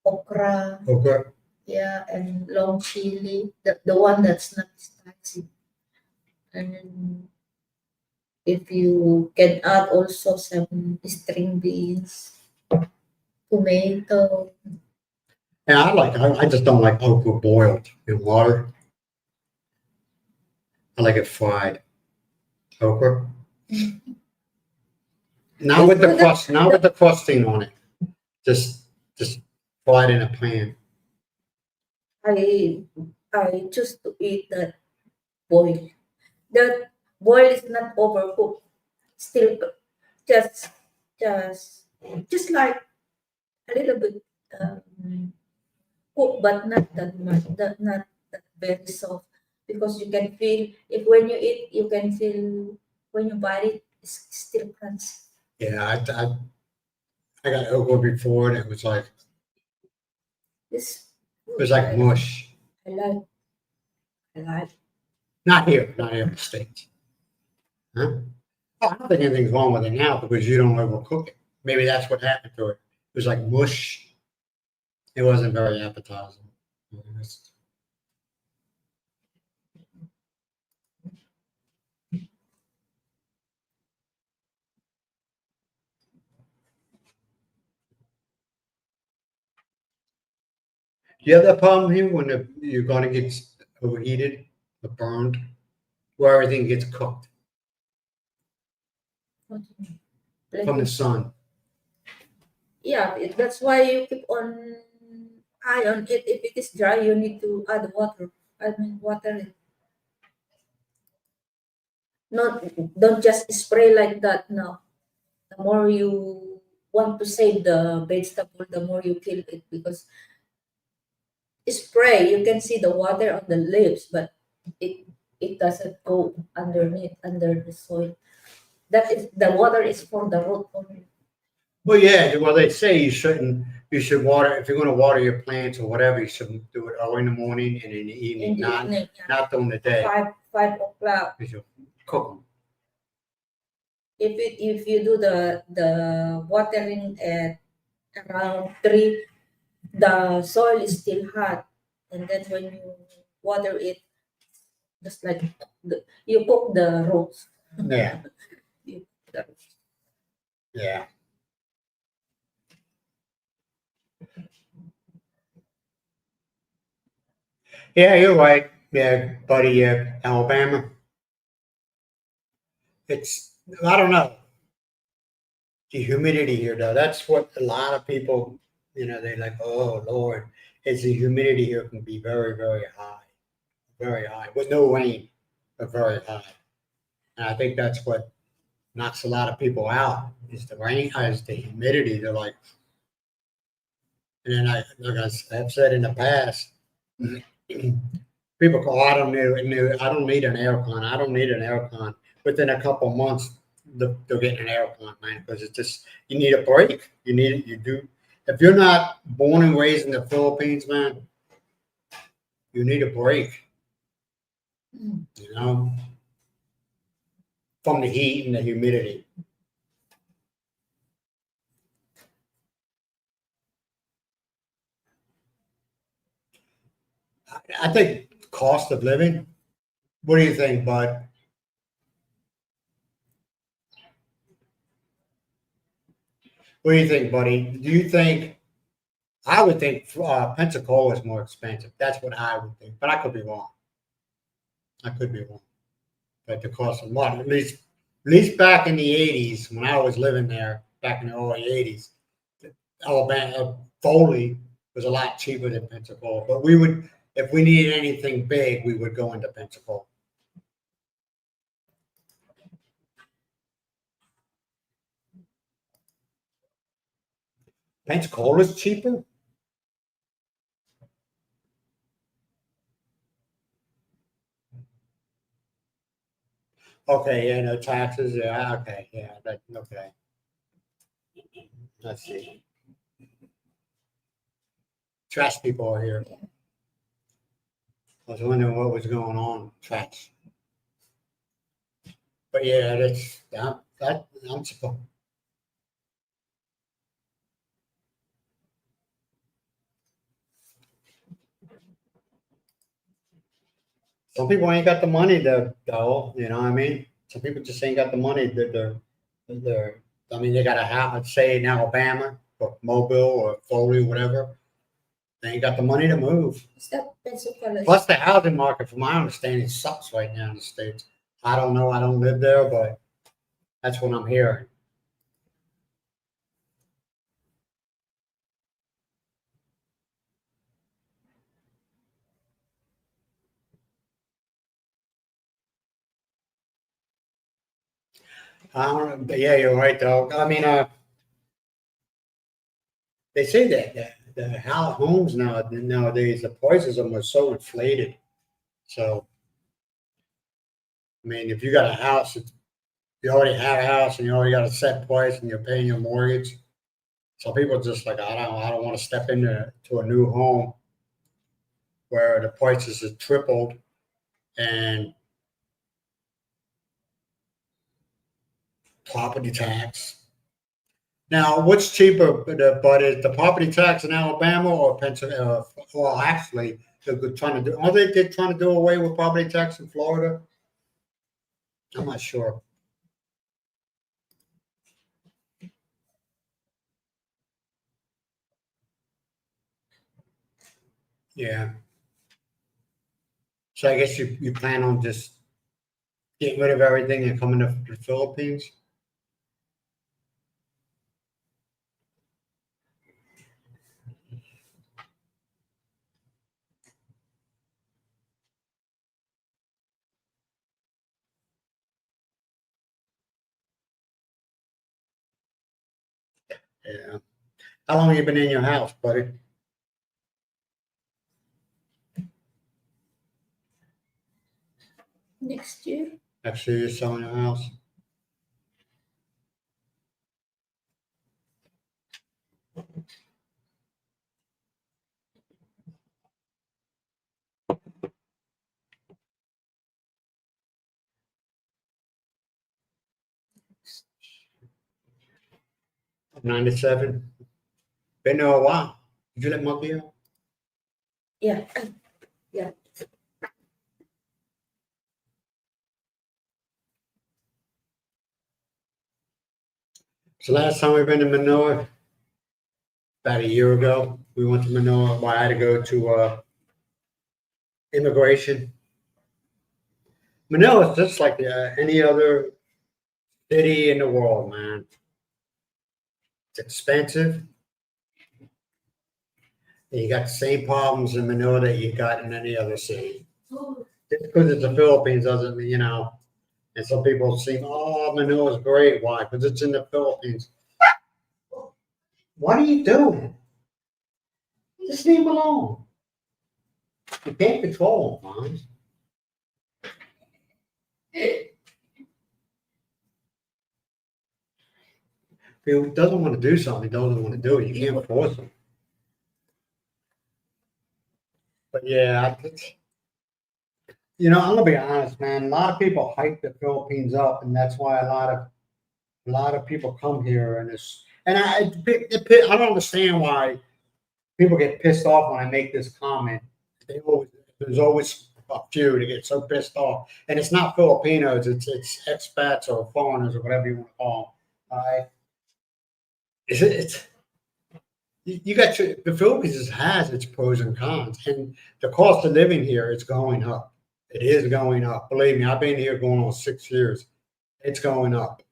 S2: okra.
S1: Okay.
S2: Yeah, and long chili, the one that's not spicy. And if you can add also some string beans, tomato.
S1: And I just don't like okra boiled in water. I like it fried. Okra. Not with the crust, not with the crusting on it. Just fried in a pan.
S2: I choose to eat that boil. The boil is not overcooked. Still just just just like a little bit cooked, but not that much. Not that very soft. Because you can feel if when you eat, you can feel when you bite it, it's still crunchy.
S1: Yeah, I got okra before and it was like
S2: It's
S1: mush.
S2: I like. I like.
S1: Not here in the States. Huh? Oh, I don't think anything's wrong with it now because you don't overcook it. Maybe that's what happened to it. It was like mush. It wasn't very appetizing. Do you have that problem here when you're going to get overheated or burned, where everything gets cooked
S2: What do you mean?
S1: from the sun?
S2: Yeah, that's why you keep on eye on it. If it is dry, you need to add water. I mean, water it. Not don't just spray like that. No, the more you want to save the vegetable, the more you kill it, because spray, you can see the water on the leaves, but it doesn't go underneath, under the soil. That is, the water is for the root only.
S1: Well, yeah, well, they say you should water, if you're gonna water your plants or whatever, you should do it early in the morning and in the
S2: In
S1: evening,
S2: the
S1: not,
S2: evening,
S1: not during the day.
S2: 5 o'clock.
S1: You should cook them.
S2: If you do the watering at around 3, the soil is still hot, and then when you water it, just like you cook the roots.
S1: Yeah,
S2: You cook the roots.
S1: yeah. Yeah, you're right. Yeah, buddy, Alabama. It's, I don't know. The humidity here, though, that's what a lot of people, they're like, oh, Lord, it's the humidity here can be very, very high, with no rain, but very high. And I think that's what knocks a lot of people out is the rain, is the humidity. They're like, and then I've said in the past, people go, oh, I don't need an aircon. I don't need an aircon. Within a couple months, they're getting an aircon, man, because it's just, you need a break. You need it. You do. If you're not born and raised in the Philippines, man, you need a break.
S2: Mm.
S1: From the heat and the humidity. I think cost of living. What do you think, Bud? What do you think, buddy? Do you think, I would think Pensacola is more expensive. That's what I would think, but I could be wrong. I could be wrong. But the cost of money, at least back in the '80s when I was living there, back in the early '80s, Alabama Foley was a lot cheaper than Pensacola. But we would, if we needed anything big, we would go into Pensacola. Pensacola's cheaper. Okay, yeah, no taxes. Yeah, okay, yeah, okay. Let's see. Trash people are here. I was wondering what was going on. Trash. But yeah, I'm supposed. Some people ain't got the money to go. You know what I mean? Some people just ain't got the money. They're I mean, they got a house, say in Alabama or Mobile or Foley, whatever. They ain't got the money to move.
S2: Is that Pensacola?
S1: Plus, the housing market, from my understanding, sucks right now in the States. I don't know. I don't live there, but that's what I'm hearing. I don't know, but yeah, you're right, though. I mean, they say that the homes nowadays, the prices of them are so inflated. So, I mean, if you got a house, you already have a house and you already got a set price and you're paying your mortgage. So people just like, I don't want to step into to a new home where the prices have tripled and property tax. Now, what's cheaper, but is the property tax in Alabama or Pennsylvania? Well, actually, they're trying to do. Are they trying to do away with property tax in Florida? I'm not sure. Yeah. So I guess you plan on just getting rid of everything and coming to the Philippines? Yeah. How long have you been in your house, buddy?
S2: Next year.
S1: Actually, you're selling your house. '97. Been there a while. Did you let Monkey out?
S2: Yeah. Yeah.
S1: So last time we've been to Manila, about a year ago, we went to Manila. Well, I had to go to immigration. Manila is just like any other city in the world, man. It's expensive. And you got the same problems in Manila that you got in any other city. Just because it's the Philippines doesn't mean, and some people seem, oh, Manila's great. Why? Because it's in the Philippines. What are you doing? Just leave him alone. You can't control him, man. If he doesn't want to do something, he doesn't want to do it. You can't force him. But yeah, I'm gonna be honest, man. A lot of people hype the Philippines up, and that's why a lot of people come here, and I don't understand why people get pissed off when I make this comment. There's always a few that get so pissed off, and it's not Filipinos, it's expats or foreigners or whatever you want to call them. All right, it's you got the Philippines has its pros and cons, and the cost of living here is going up. It is going up. Believe me, I've been here going on 6 years. It's going up.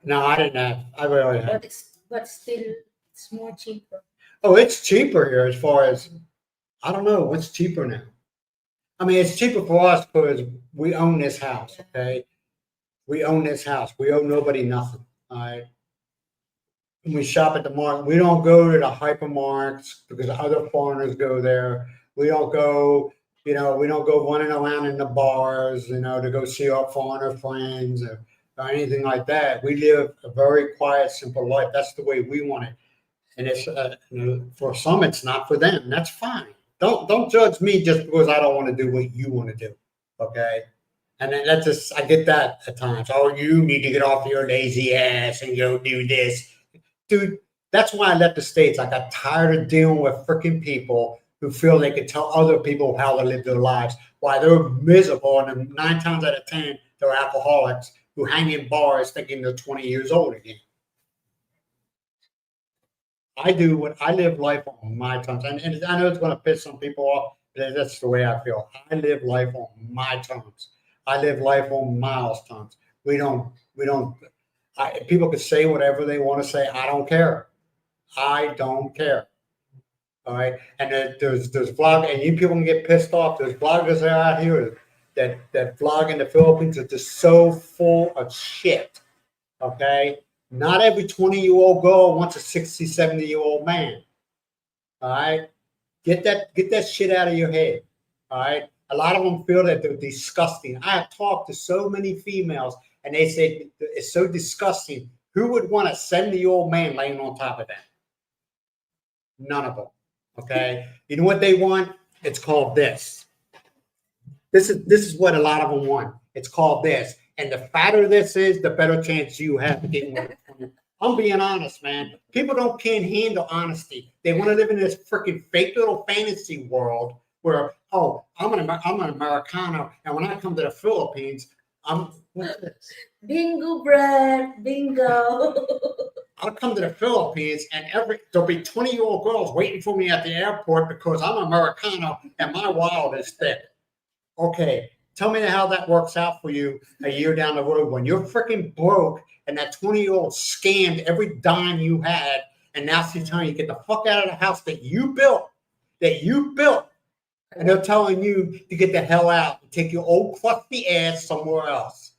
S1: No, I didn't have. I really had.
S2: But still, it's more cheaper.
S1: Oh, it's cheaper here as far as I don't know what's cheaper now. I mean, it's cheaper for us because we own this house. Okay, we own this house. We owe nobody nothing. All right. When we shop at the market, we don't go to the hypermarkets because other foreigners go there. We don't go, we don't go running around in the bars, to go see our foreigner friends or anything like that. We live a very quiet, simple life. That's the way we want it. And it's for some, it's not for them. That's fine. Don't judge me just because I don't want to do what you want to do. Okay. And then I get that at times. Oh, you need to get off your lazy ass and go do this. Dude, that's why I left the States. I got tired of dealing with freaking people who feel they can tell other people how to live their lives while they're miserable. And 9 times out of 10, they're alcoholics who hang in bars thinking they're 20 years old again. I live life on my terms. And I know it's going to piss some people off, but that's the way I feel. I live life on my terms. I live life on Myles' terms. We don't people can say whatever they want to say. I don't care. I don't care. All right. And there's vlog, and you people can get pissed off. There's bloggers that are out here that vlog in the Philippines are just so full of shit. Okay. Not every 20-year-old girl wants a 60, 70-year-old man. All right. Get that shit out of your head. All right. A lot of them feel that they're disgusting. I have talked to so many females, and they say it's so disgusting. Who would want a 70-year-old man laying on top of them? None of them. Okay. You know what they want? It's called this. This is what a lot of them want. It's called this. And the fatter this is, the better chance you have of getting one. I'm being honest, man. People can't handle honesty. They want to live in this freaking fake little fantasy world where, oh, I'm an Americano, and when I come to the Philippines,
S2: Bingo, Brad. Bingo.
S1: I'll come to the Philippines, and there'll be 20-year-old girls waiting for me at the airport because I'm Americano and my wallet is thick. Okay, tell me how that works out for you a year down the road when you're freaking broke and that 20-year-old scammed every dime you had, and now she's telling you get the fuck out of the house that you built, And they're telling you to get the hell out and take your old crusty ass somewhere else.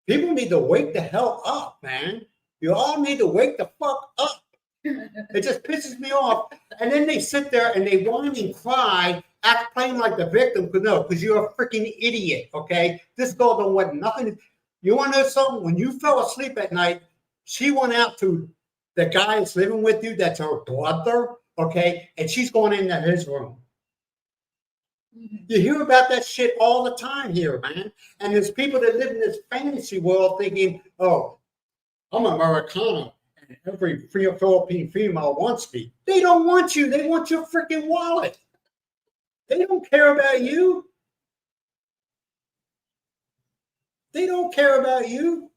S1: People need to wake the hell up, man. You all need to wake the fuck up. It just pisses me off. And then they sit there and they whine and cry, act playing like the victim. Because you're a freaking idiot, okay? This girl don't want nothing. You want to know something? When you fell asleep at night, she went out to the guy that's living with you, that's her brother, okay? And she's going into his room. You hear about that shit all the time here, man. And there's people that live in this fantasy world thinking, oh, I'm Americana, and every Philippine female wants me. They don't want you. They want your freaking wallet. They don't care about you. They don't care about you.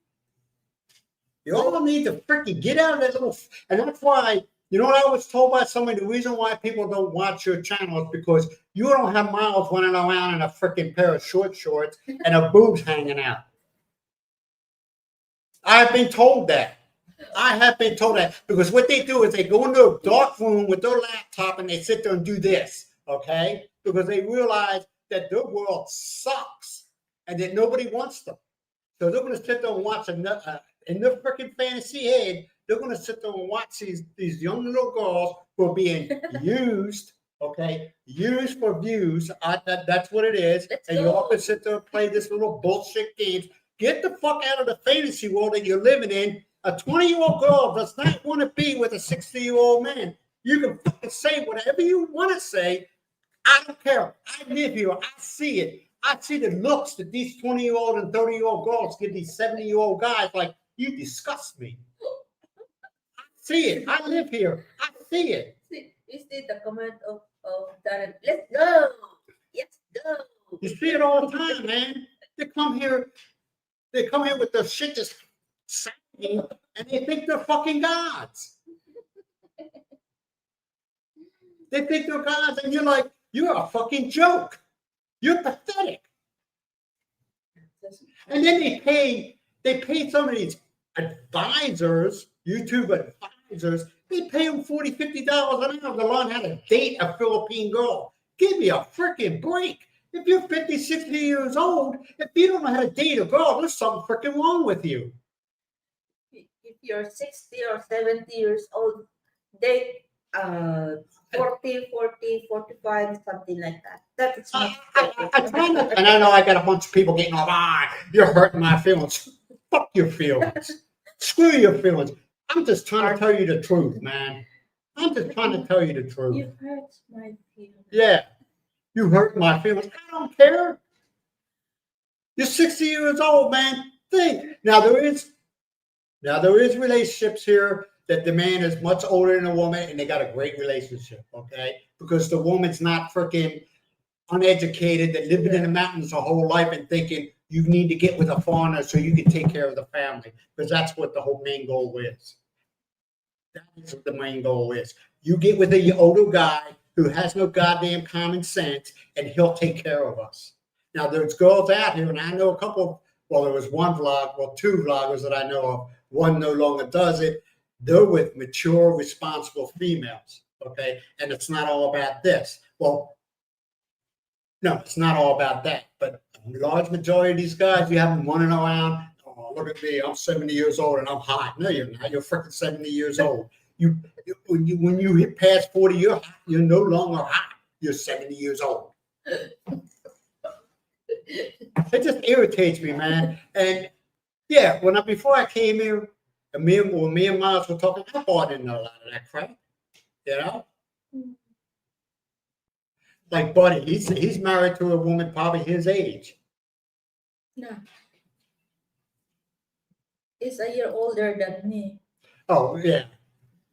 S1: You all need to freaking get out of that little... And that's why, you know what I was told by somebody, the reason why people don't watch your channel is because you don't have Myles running around in a freaking pair of short shorts and her boobs hanging out. I have been told that. I have been told that because what they do is they go into a dark room with their laptop and they sit there and do this, okay? Because they realize that their world sucks and that nobody wants them. So they're going to sit there and watch in their freaking fantasy head. They're going to sit there and watch these young little girls who are being used, okay? Used for views. That's what it is. And you all can sit there and play this little bullshit games. Get the fuck out of the fantasy world that you're living in. A 20-year-old girl does not want to be with a 60-year-old man. You can fucking say whatever you want to say. I don't care. I live here. I see it. I see the looks that these 20-year-old and 30-year-old girls give these 70-year-old guys like, you disgust me. I see it. I live here. I see it.
S2: You see the comment of Darren, let's go. Let's go.
S1: You see it all the time, man. They come here with their shit just sagging, and they think they're fucking gods. They think they're gods, and you're like, you're a fucking joke. You're pathetic. And then they pay some of these advisors, YouTube advisors, they pay them $40, $50 an hour to learn how to date a Philippine girl. Give me a freaking break. If you're 50, 60 years old, if you don't know how to date a girl, there's something freaking wrong with you.
S2: If you're 60 or 70 years old, date 40, 45, something like that. That's much better.
S1: And I know I got a bunch of people getting off, you're hurting my feelings. Fuck your feelings. Screw your feelings. I'm just trying to tell you the truth, man. I'm just trying to tell you the truth.
S2: You hurt my feelings.
S1: Yeah. You hurt my feelings. I don't care. You're 60 years old, man. Think. Now there is relationships here that the man is much older than the woman and they got a great relationship, okay? Because the woman's not freaking uneducated, that lived in the mountains her whole life and thinking you need to get with a foreigner so you can take care of the family. Because that's what the whole main goal is. That's what the main goal is. You get with an older guy who has no goddamn common sense, and he'll take care of us. Now, there's girls out here, and I know a couple, well, there was two vloggers that I know of. One no longer does it. They're with mature, responsible females, okay? And it's not all about this. Well, no, it's not all about that. But a large majority of these guys, you have them running around, oh, look at me, I'm 70 years old and I'm hot. No, you're not. You're freaking 70 years old. When you hit past 40, you're hot. You're no longer hot. You're 70 years old. It just irritates me, man. And yeah, before I came here, me and Myles were talking, I bought into a lot of that crap. You know? Like Buddy, he's married to a woman probably his age.
S2: No. He's a year older than me.
S1: Oh, yeah.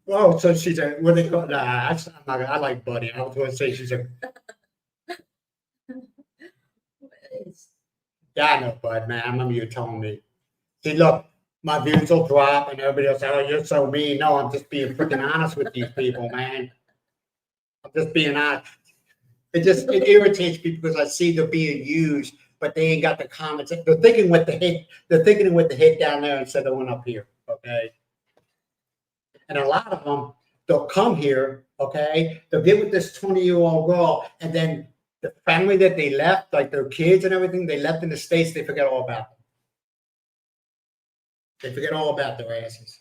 S1: Oh, so she's a, what they call, I like Buddy. I was going to say she's a. Yeah, I know, Bud, man. I remember you telling me. See, look, my views will drop and everybody will say, oh, you're so mean. No, I'm just being freaking honest with these people, man. I'm just being honest. It irritates me because I see they're being used, but they ain't got the comments. They're thinking with the head. They're thinking with the head down there instead of one up here. Okay. And a lot of them they'll come here, okay? They'll get with this 20-year-old girl, and then the family that they left, like their kids and everything, they left in the States, they forget all about them. They forget all about their asses.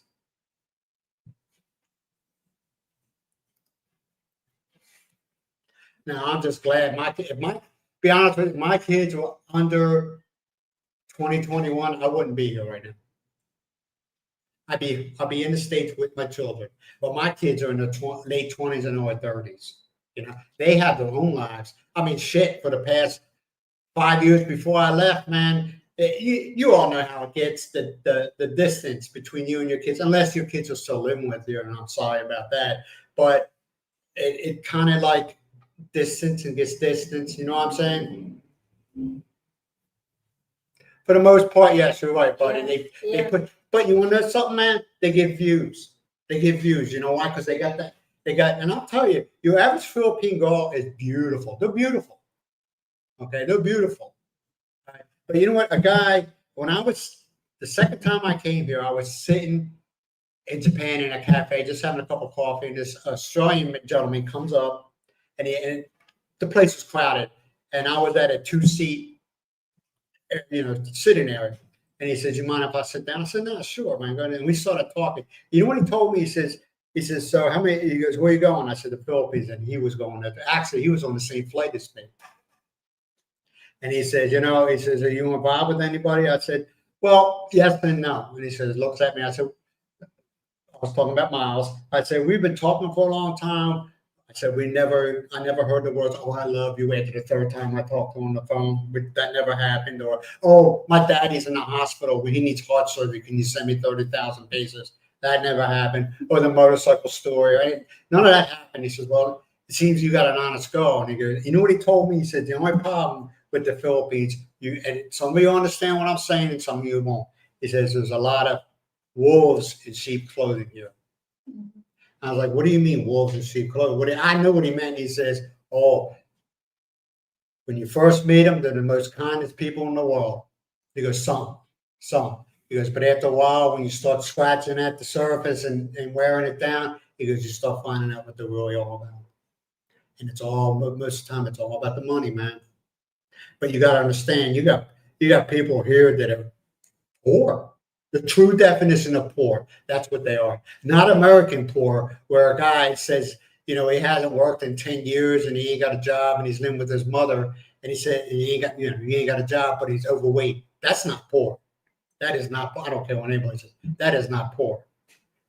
S1: Now, I'm just glad be honest with you, my kids were under 2021, I wouldn't be here right now. I'd be in the States with my children, but my kids are in their late 20s and early 30s. You know, they have their own lives. I mean, shit, for the past 5 years before I left, man, you all know how it gets, the distance between you and your kids, unless your kids are still living with you, and I'm sorry about that. But it kind of like distance and gets distance, you know what I'm saying? For the most part, yes, you're right, buddy. They put, but you want to know something, man? They get views. They get views. You know why? Because they got that. And I'll tell you, your average Philippine girl is beautiful. They're beautiful. Okay, they're beautiful. Right? But you know what? The second time I came here, I was sitting in Japan in a cafe, just having a cup of coffee, and this Australian gentleman comes up, and the place was crowded, and I was at a 2-seat, sitting area. And he says, "You mind if I sit down?" I said, "No, sure, man." And we started talking. You know what he told me? He says, "So how many?" He goes, "Where are you going?" I said, "The Philippines." And he was going there. Actually, he was on the same flight as me. And he says, "Are you involved with anybody?" I said, "Well, yes and no." And he says, looks at me. I said, I was talking about Myles. I said, "We've been talking for a long time." I said, I never heard the words, "Oh, I love you," after the third time I talked to him on the phone. But that never happened. Or, "Oh, my daddy's in the hospital. He needs heart surgery. Can you send me 30,000 pesos?" That never happened. Or the motorcycle story. Right? None of that happened. He says, "Well, it seems you got an honest girl." And he goes, "You know what he told me?" He said, "The only problem with the Philippines, and some of you understand what I'm saying and some of you won't." He says, "There's a lot of wolves in sheep clothing here." I was like, "What do you mean wolves in sheep clothing?" I know what he meant. He says, "Oh, when you first meet them, they're the most kindest people in the world." He goes, some. He goes, "But after a while, when you start scratching at the surface and wearing it down," he goes, "you start finding out what they're really all about." And most of the time, it's all about the money, man. But you got to understand, you got people here that are poor. The true definition of poor, that's what they are. Not American poor, where a guy says, he hasn't worked in 10 years and he ain't got a job and he's living with his mother, and he said he ain't got a job, but he's overweight. That's not poor. That is not, I don't care what anybody says. That is not poor.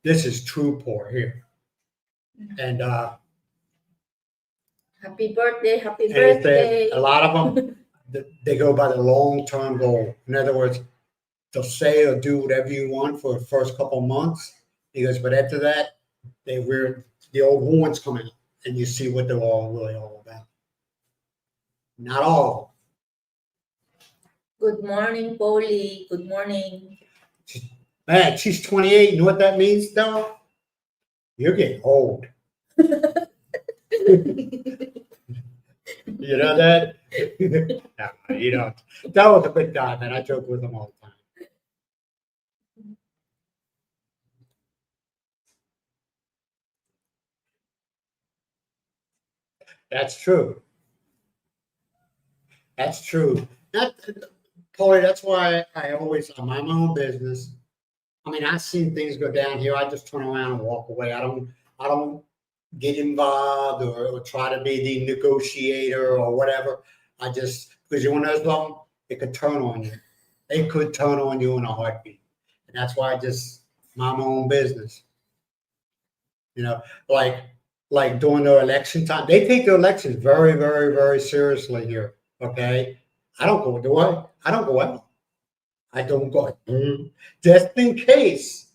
S1: This is true poor here. And
S2: happy birthday.
S1: A lot of them, they go by the long-term goal. In other words, they'll say or do whatever you want for the first couple of months. He goes, but after that, the old horns come out, and you see what they're all really all about. Not all
S2: Good morning, Polly. Good morning.
S1: Man, she's 28. You know what that means, though? You're getting old. You know that? No, you don't. That was a good time, and I joke with them all the time. That's true. That's true. Paulie, that's why I'm my own business. I mean, I've seen things go down here. I just turn around and walk away. I don't get involved or try to be the negotiator or whatever. Because you want to know something, it could turn on you. It could turn on you in a heartbeat. And that's why I just mind my own business. Like during the election time, they take the elections very, very, very seriously here. Okay. I don't go out. I don't go out. Just in case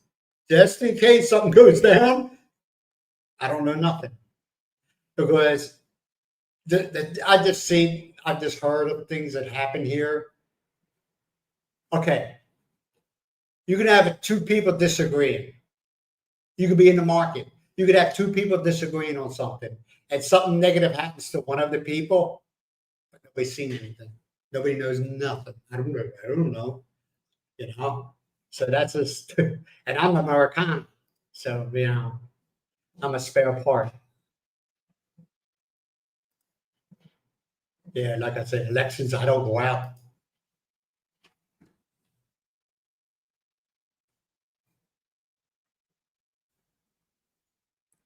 S1: something goes down, I don't know nothing. Because I've just heard of things that happen here. Okay. You can have two people disagreeing. You could be in the market. You could have two people disagreeing on something, and something negative happens to one of the people, but nobody's seen anything. Nobody knows nothing. I don't know. So that's just, and I'm American. So, I'm a spare part. Yeah, like I said, elections, I don't go out.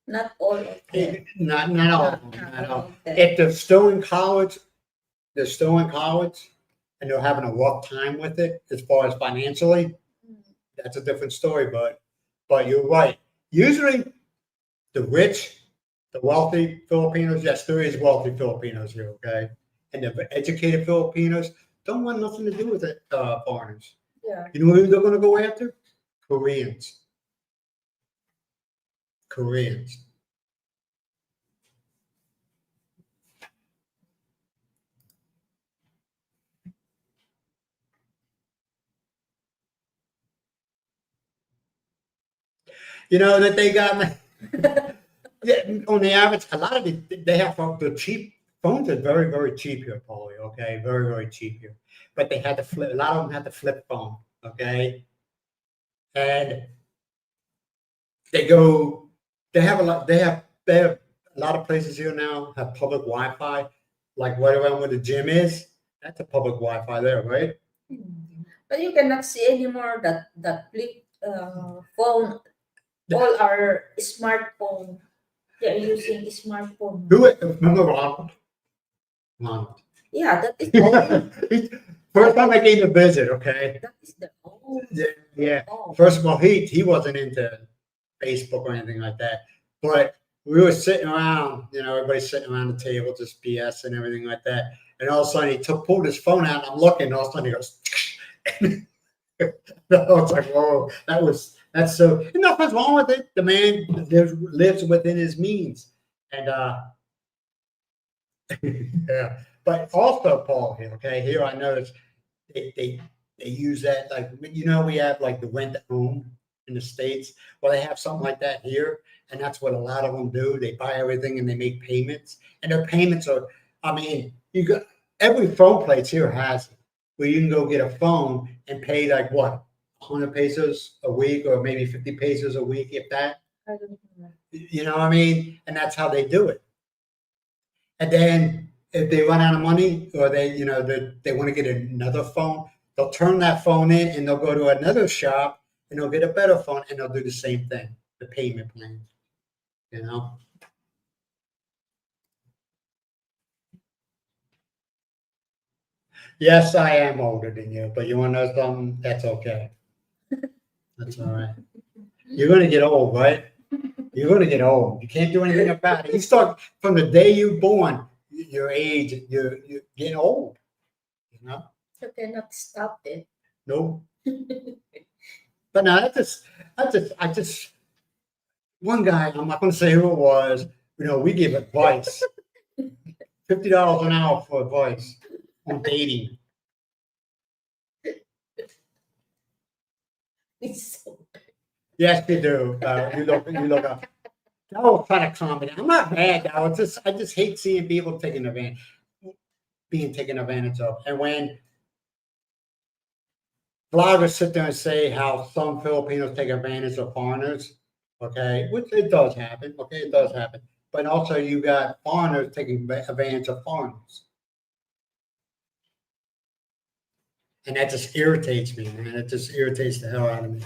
S2: Not all of them.
S1: Not all of them,
S2: Not
S1: not
S2: all
S1: all.
S2: of them.
S1: If they're still in college, and they're having a rough time with it as far as financially, that's a different story. But you're right. Usually the rich, the wealthy Filipinos, yes, there is wealthy Filipinos here, okay? And the educated Filipinos don't want nothing to do with it, foreigners.
S2: Yeah.
S1: You know who they're going to go after? Koreans. Koreans. You know that they got. Yeah, on the average, a lot of it, they have the cheap phones are very, very cheap here, Paulie. Okay, very, very cheap here. But they had to flip. A lot of them had the flip phone. Okay, and they go. They have a lot. They have a lot of places here now have public Wi-Fi, like right around where the gym is. That's a public Wi-Fi there, right?
S2: But you cannot see anymore that flip phone. All our smartphone. They're using smartphone.
S1: Do it. Remember Ronald? Ronald.
S2: Yeah, that is old.
S1: First time I came to visit, okay?
S2: That is the old.
S1: Yeah.
S2: Oh.
S1: First of all, he wasn't into Facebook or anything like that. But we were sitting around, everybody's sitting around the table, just BS and everything like that. And all of a sudden he pulled his phone out and I'm looking, and all of a sudden he goes, I was like, whoa, that's so, and nothing's wrong with it. The man lives within his means. And yeah. But also, Paul, here I noticed they use that, like, we have like the rent to own in the States. Well, they have something like that here, and that's what a lot of them do. They buy everything and they make payments, and their payments are, I mean, you got every phone place here has it, where you can go get a phone and pay like what, 100 pesos a week, or maybe 50 pesos a week, if that.
S2: I don't know.
S1: You know what I mean? And that's how they do it. And then if they run out of money, or they want to get another phone, they'll turn that phone in and they'll go to another shop and they'll get a better phone and they'll do the same thing, the payment plan. Yes, I am older than you, but you want to know something? That's okay. That's all right. You're going to get old, right? You're going to get old. You can't do anything about it. You start from the day you're born, your age, you're getting old.
S2: You cannot stop it.
S1: No. But no, I just, one guy, I'm not going to say who it was, we give advice. $50 an hour for advice on dating. Yes, you do. You look up. I was trying to calm it down. I'm not mad now. I just hate seeing people being taken advantage of. And when bloggers sit there and say how some Filipinos take advantage of foreigners, okay, which it does happen, okay, it does happen. But also you got foreigners taking advantage of foreigners. And that just irritates me, man. It just irritates the hell out of me.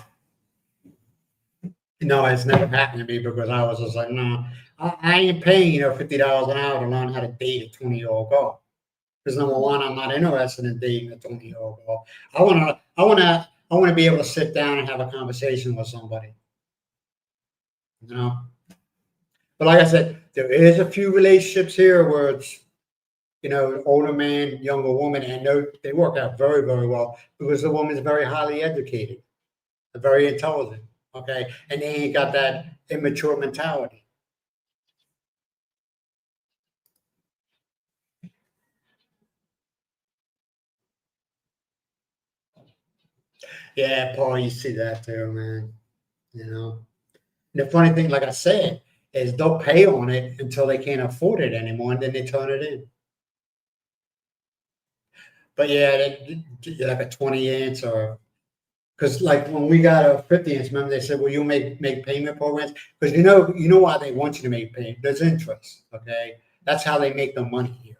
S1: No, it's never happened to me, because I was just like, no, I ain't paying, $50 an hour to learn how to date a 20-year-old girl. Because number one, I'm not interested in dating a 20-year-old girl. I want to be able to sit down and have a conversation with somebody. But like I said, there is a few relationships here where it's, older man, younger woman, and they work out very, very well, because the woman's very highly educated, very intelligent, okay, and they ain't got that immature mentality. Yeah, Paul, you see that too, man. And the funny thing, like I said, is they'll pay on it until they can't afford it anymore, and then they turn it in. But yeah, like a 20 inch or Because like when we got a 50-inch, remember they said, "Well, you make payment programs," because you know why they want you to make payment. There's interest. Okay, that's how they make the money here.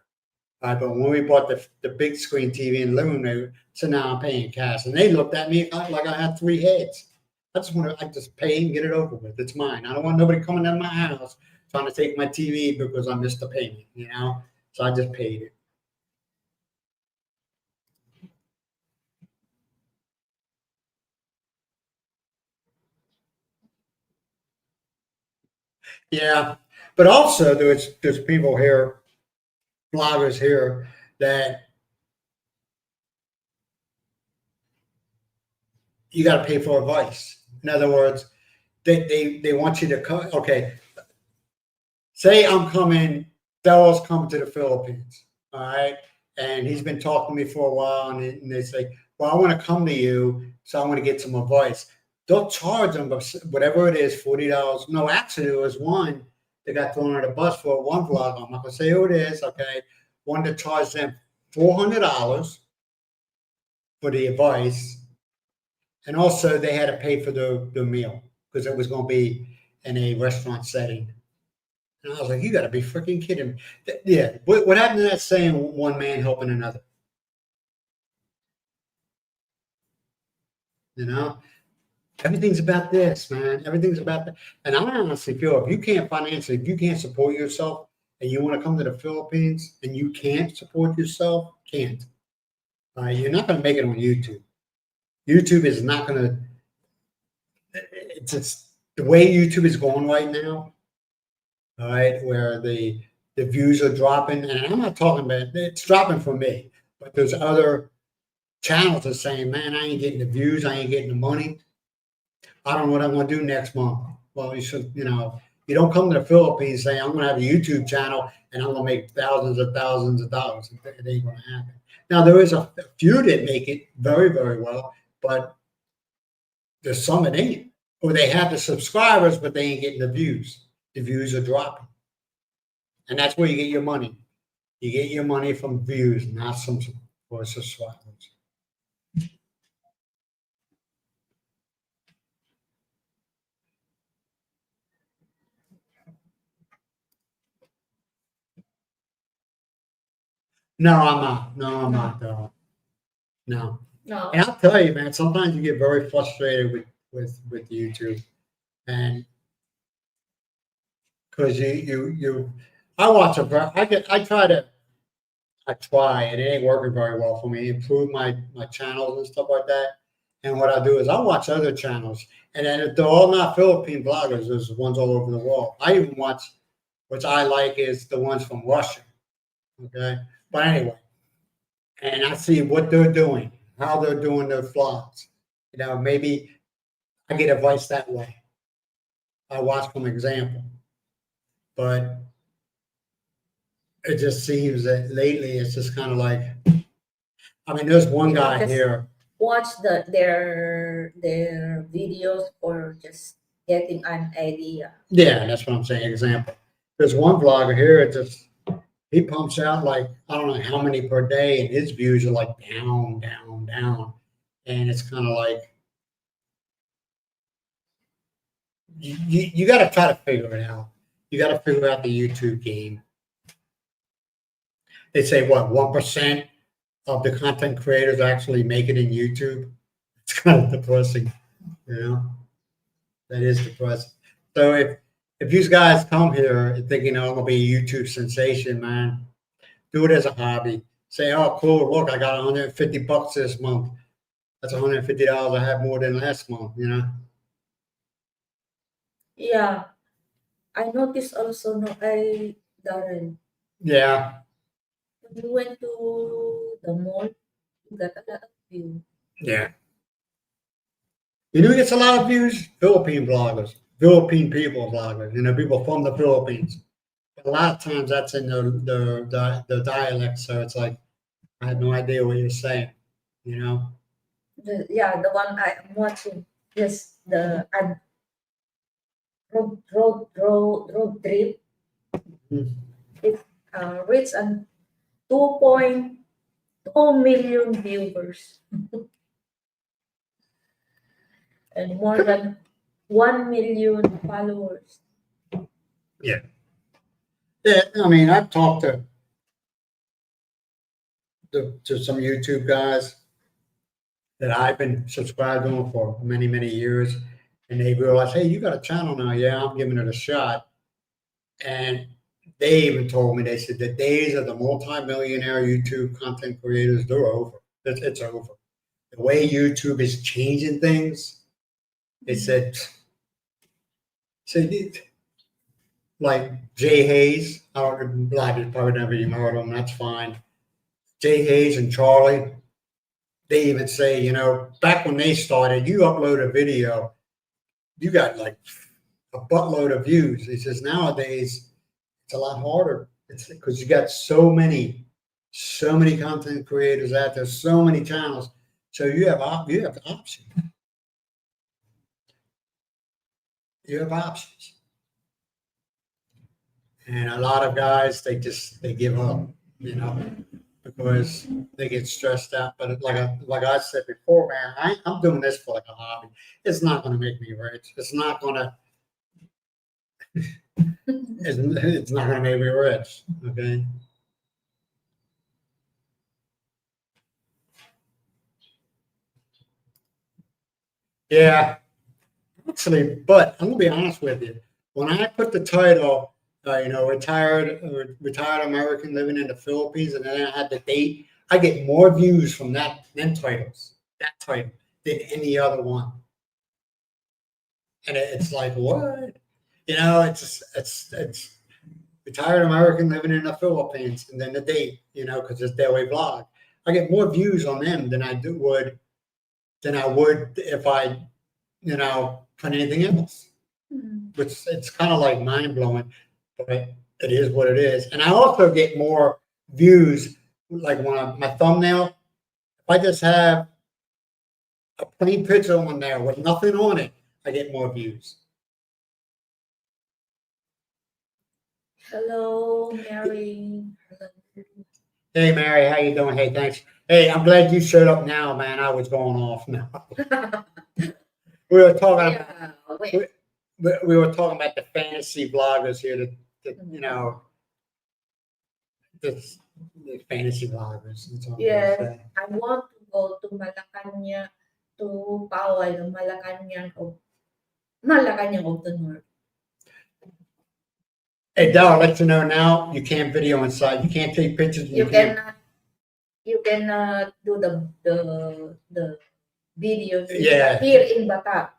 S1: But when we bought the big screen TV in the living room, so now I'm paying cash, and they looked at me like I had three heads. I just pay and get it over with. It's mine. I don't want nobody coming in my house trying to take my TV because I missed the payment. So I just paid it. Yeah, but also there's people here, bloggers here that you got to pay for advice. In other words, they want you to come. Okay, say I'm coming, Daryl's coming to the Philippines. All right, and he's been talking to me for a while, and they say, "Well, I want to come to you, so I want to get some advice." They'll charge them whatever it is, $40. No, actually, there was one that got thrown on the bus for one vlog. I'm not gonna say who it is. Okay, one that charged them $400 for the advice, and also they had to pay for the meal because it was going to be in a restaurant setting. And I was like, you got to be freaking kidding me. Yeah. What happened to that saying, one man helping another? You know, everything's about this, man. Everything's about that. And I honestly feel if you can't financially, if you can't support yourself and you want to come to the Philippines and you can't support yourself, can't. You're not going to make it on YouTube. YouTube is not going to, it's just the way YouTube is going right now. All right, where the views are dropping, and I'm not talking about it's dropping for me, but there's other channels that are saying, "Man, I ain't getting the views, I ain't getting the money. I don't know what I'm going to do next month." Well, you should, you don't come to the Philippines saying, "I'm going to have a YouTube channel and I'm going to make thousands of dollars." It ain't going to happen. Now there is a few that make it very, very well, but there's some that ain't, or they have the subscribers, but they ain't getting the views. The views are dropping. And that's where you get your money. You get your money from views, not some for subscribers. No, I'm not. No, I'm not. No.
S2: No.
S1: And I'll tell you, man. Sometimes you get very frustrated with YouTube, and because I watch I try, and it ain't working very well for me. Improve my channels and stuff like that. And what I do is I watch other channels, and then if they're all not Philippine bloggers, there's ones all over the world. I even watch, which I like, is the ones from Russia. Okay, but anyway, and I see what they're doing, how they're doing their vlogs. Maybe I get advice that way. I watch from example, but it just seems that lately it's just kind of like, I mean, there's one guy here.
S2: Watch their videos or just getting an idea.
S1: Yeah, that's what I'm saying. Example. There's one vlogger here. He pumps out like I don't know how many per day, and his views are like down, down, down, and it's kind of like you got to try to figure it out. You got to figure out the YouTube game. They say what 1% of the content creators actually make it in YouTube. It's kind of depressing, That is depressing. So if you guys come here thinking, "Oh, I'm gonna be a YouTube sensation," man, do it as a hobby. Say, "Oh, cool! Look, I got $150 this month. That's $150 I have more than last month."
S2: Yeah, I noticed also. No, Darren.
S1: Yeah.
S2: When you went to the mall, you got a lot of views.
S1: Yeah. You know who gets a lot of views? Philippine bloggers, Philippine people bloggers. People from the Philippines. A lot of times that's in the dialect, so it's like I had no idea what you're saying.
S2: The one I'm watching. Yes, the road trip. It reached 2.2 million viewers. and more than 1 million followers.
S1: Yeah, I mean, I've talked to some YouTube guys that I've been subscribed on for many, many years, and they realize, hey, you got a channel now. Yeah, I'm giving it a shot. And they even told me, they said the days of the multimillionaire YouTube content creators, they're over. It's over. The way YouTube is changing things, they said, like Jay Hayes, I don't know, you probably never even heard of him, that's fine. Jay Hayes and Charlie, they even say, back when they started, you upload a video, you got like a buttload of views. He says nowadays it's a lot harder. It's because you got so many content creators out there, so many channels. So you have options. You have options. And a lot of guys, they give up, because they get stressed out. But like I said before, man, I'm doing this for like a hobby. It's not going to make me rich. It's not going to. It's not going to make me rich. Okay. Yeah, actually, but I'm gonna be honest with you. When I put the title, retired American living in the Philippines, and then I had the date, I get more views from that title, than any other one. And it's like, what? It's retired American living in the Philippines, and then the date, because it's daily vlog. I get more views on them than I would if I, put anything else. Which it's kind of like mind blowing, but it is what it is. And I also get more views, like when my thumbnail, if I just have a plain picture on there with nothing on it, I get more views.
S2: Hello, Mary.
S1: Hey, Mary, how you doing? Hey, thanks. Hey, I'm glad you showed up now, man. I was going off now. We were talking about, we were talking about the fantasy bloggers here, the fantasy bloggers. That's all I'm gonna
S2: Yeah,
S1: say.
S2: I want to go to Malacanang, to Poway, the Malacanang of the North.
S1: Hey, Dell, I'll let you know now, you can't video inside. You can't take pictures.
S2: You cannot do the videos
S1: Yeah.
S2: here in Badoc.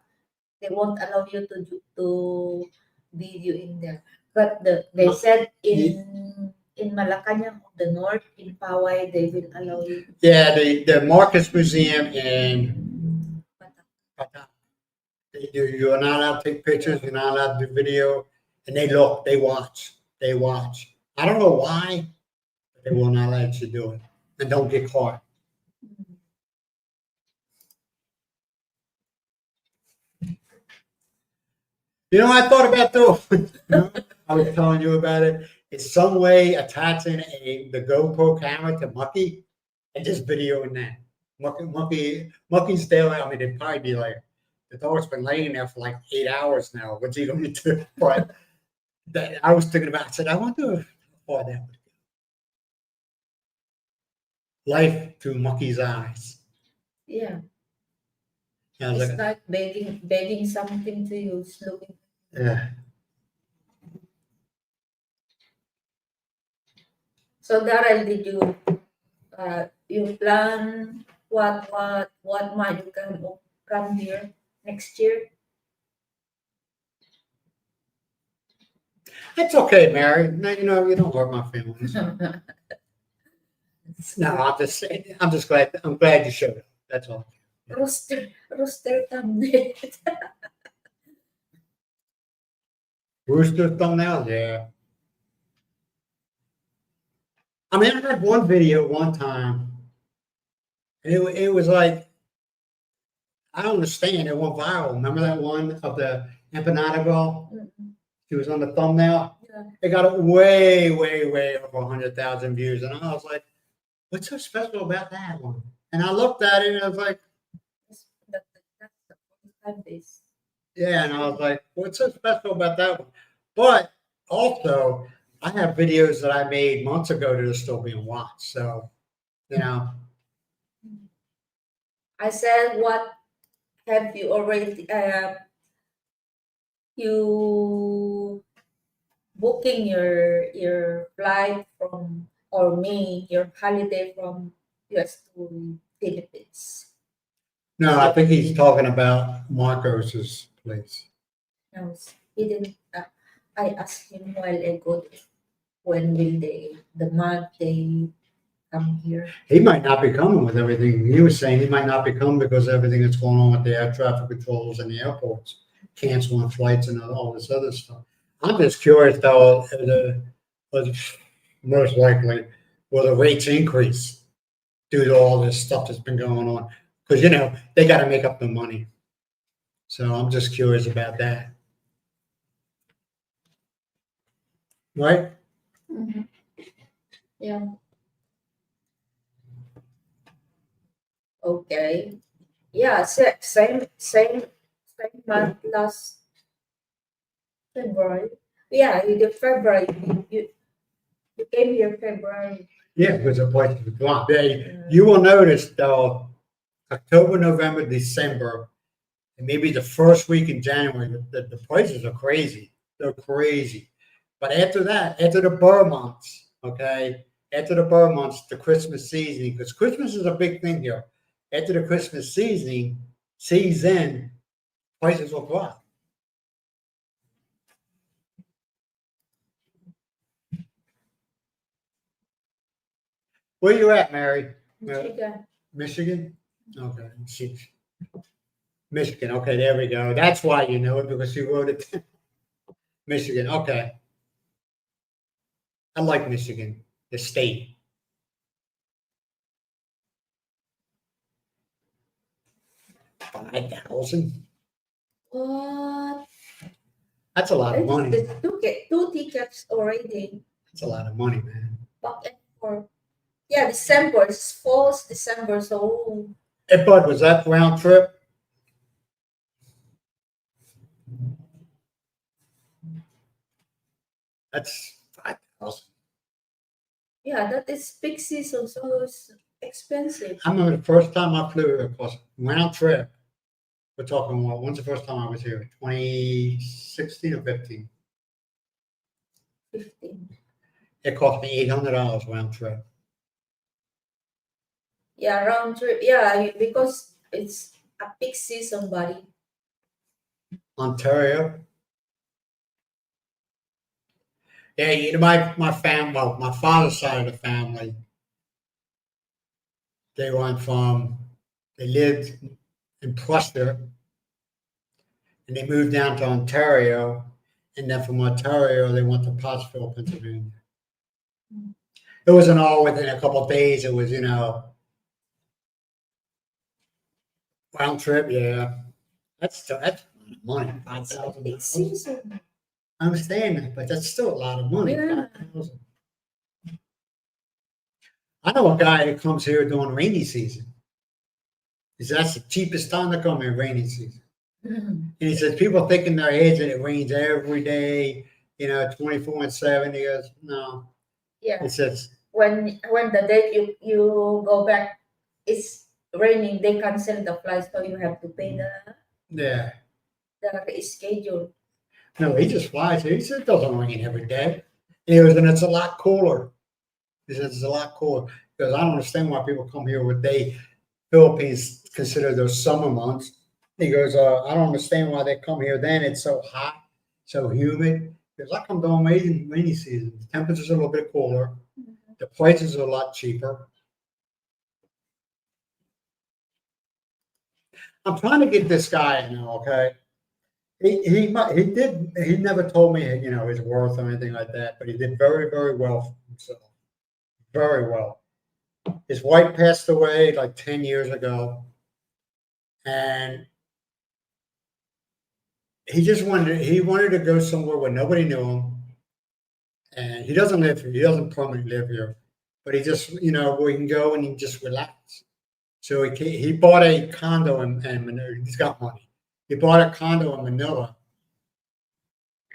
S2: They won't allow you to video in there. But they said in Malacanang of the North, in Poway, they will allow you.
S1: Yeah, the Marcus Museum in Badoc. You're not allowed to take pictures. You're not allowed to do video. And they watch. I don't know why, but they will not let you do it. And don't get caught. I thought about doing. I was telling you about it. It's some way attaching the GoPro camera to Mucky and just videoing that. Mucky's still. I mean, it'd probably be like the dog's been laying there for like 8 hours now. What's he going to do? But I was thinking about. I said, I wonder how far that would go. Life through Mucky's eyes.
S2: Yeah.
S1: I was
S2: It's like begging something to you, looking.
S1: Yeah.
S2: So Daryl, did you plan what might you come here next year?
S1: It's okay, Mary. No, you don't hurt my feelings. No, I'm just glad. I'm glad you showed up. That's all.
S2: Rooster thumbnail.
S1: Rooster thumbnails, yeah. I mean, I had one video one time, and it was like, I don't understand. It went viral. Remember that one of the empanada girl? She was on the thumbnail.
S2: Yeah.
S1: It got way, way, way over 100,000 views, and I was like, "What's so special about that one?" And I looked at it, and I was like,
S2: That's the have this.
S1: Yeah, and I was like, what's so special about that one? But also, I have videos that I made months ago that are still being watched. So, you know,
S2: I said, what have you already, you booking your flight from, or your holiday from US to Philippines?
S1: no, I think he's talking about Marcos's place.
S2: No, he didn't. I asked him while ago when will the month they come here.
S1: He might not be coming with everything. He was saying he might not be coming because of everything that's going on with the air traffic controls and the airports, canceling flights and all this other stuff. I'm just curious though, most likely, will the rates increase due to all this stuff that's been going on? Because, you know, they got to make up the money. So I'm just curious about that. Right?
S2: Mm-hmm. Yeah. Okay. Yeah. Same month last February. Yeah, you did February. You came here February.
S1: Yeah, because the prices have dropped. You will notice though, October, November, December, and maybe the first week in January, the prices are crazy. They're crazy. But after that, after the burr months, okay, after the burr months, the Christmas season, because Christmas is a big thing here. After the Christmas season, prices will drop. Where you at, Mary?
S2: Michigan.
S1: Michigan? Okay. Michigan. Okay, there we go. That's why you know it, because you wrote it. Michigan. Okay. I like Michigan, the state. 5,000.
S2: What?
S1: That's a lot
S2: I
S1: of
S2: just
S1: money.
S2: did two tickets already.
S1: That's a lot of money, man.
S2: Back and forth. Yeah, December. It's falls December, so
S1: Hey, Bud, was that round trip? That's 5,000.
S2: yeah, that is peak season, so it's expensive.
S1: I remember the first time I flew, it was round trip. We're talking what? When's the first time I was here? 2016 or 15?
S2: 15.
S1: It cost me $800 round trip.
S2: Yeah, round trip. Yeah, because it's a peak season, buddy.
S1: Ontario. Yeah, you know, my family, well, my father's side of the family, they lived in Prussia, and they moved down to Ontario, and then from Ontario they went to Pottsville, Pennsylvania. It wasn't all within a couple of days. It was, you know, round trip. Yeah, that's money.
S2: Peak season.
S1: I understand that, but that's still a lot of money.
S2: Yeah.
S1: 5,000. I know a guy that comes here during rainy season. He said that's the cheapest time to come in, rainy season. And he says people think in their heads that it rains every day, you know, 24/7. He goes, no.
S2: Yeah.
S1: It says
S2: When the day you go back, it's raining. They cancel the flight, so you have to pay
S1: yeah.
S2: the reschedule.
S1: No, he just flies here. He said it doesn't rain every day. And he goes, and it's a lot cooler. He says it's a lot cooler. Because I don't understand why people come here with Philippines consider those summer months. He goes, I don't understand why they come here then. It's so hot, so humid. Because I come during rainy season. The temperature's a little bit cooler. The prices are a lot cheaper. I'm trying to get this guy, you know, okay? He never told me, you know, his worth or anything like that, but he did very, very well for himself. Very well. His wife passed away like 10 years ago. And he wanted to go somewhere where nobody knew him. And he doesn't live here. He doesn't permanently live here. But he just, you know, where he can go and he just relax. So he bought a condo and he's got money. He bought a condo in Manila,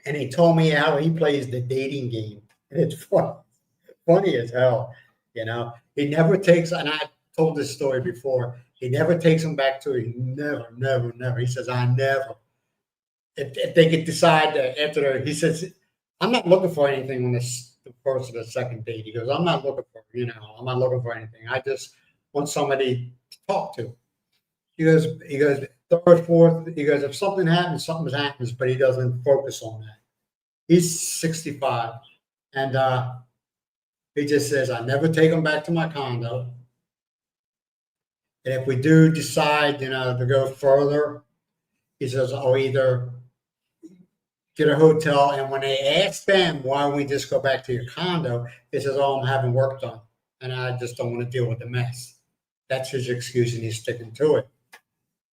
S1: and he told me how he plays the dating game. And it's funny as hell, you know. He never takes, and I told this story before, he never takes them back to it. He never, never, never. He says, I never. If they could decide that after, he says, I'm not looking for anything on this the first or the second date. He goes, I'm not looking for, I'm not looking for anything. I just want somebody to talk to. He goes, third, fourth, he goes, if something happens, something happens, but he doesn't focus on that. He's 65. And he just says, I never take him back to my condo. And if we do decide, to go further, he says, I'll either get a hotel. And when they ask them, why don't we just go back to your condo? He says, oh, I'm having work done. And I just don't want to deal with the mess. That's his excuse, and he's sticking to it.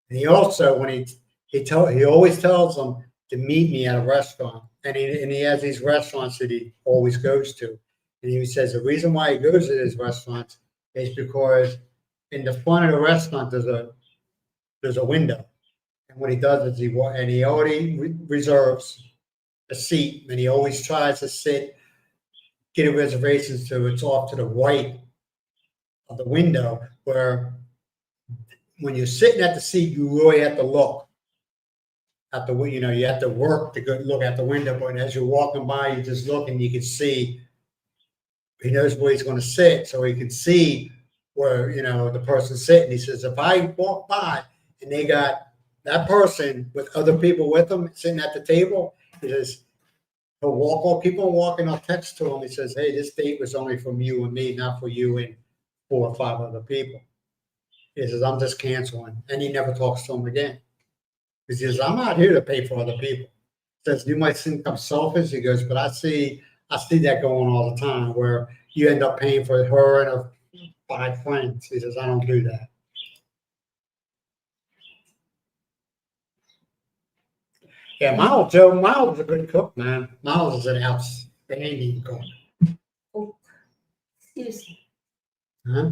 S1: And he also, when he always tells them to meet me at a restaurant. And he has these restaurants that he always goes to. And he says the reason why he goes to these restaurants is because in the front of the restaurant there's a window. And what he does is he already reserves a seat, and he always tries to get a reservation so it's off to the right of the window, where when you're sitting at the seat, you really have to look at the window. You have to work to go look at the window, but as you're walking by, you just look and you can see. He knows where he's going to sit, so he can see where the person's sitting. He says, if I walk by and they got that person with other people with them sitting at the table, he says he'll keep on walking. I'll text to him. He says, hey, this date was only from you and me, not for you and 4 or 5 other people. He says, I'm just canceling. And he never talks to him again. He says, I'm not here to pay for other people. He says, you might think I'm selfish. He goes, but I see that going all the time, where you end up paying for her and her 5 friends. He says, I don't do that. Yeah, Miles is a good cook, man. Miles is an outstanding cook.
S2: Oh, easy.
S1: Huh?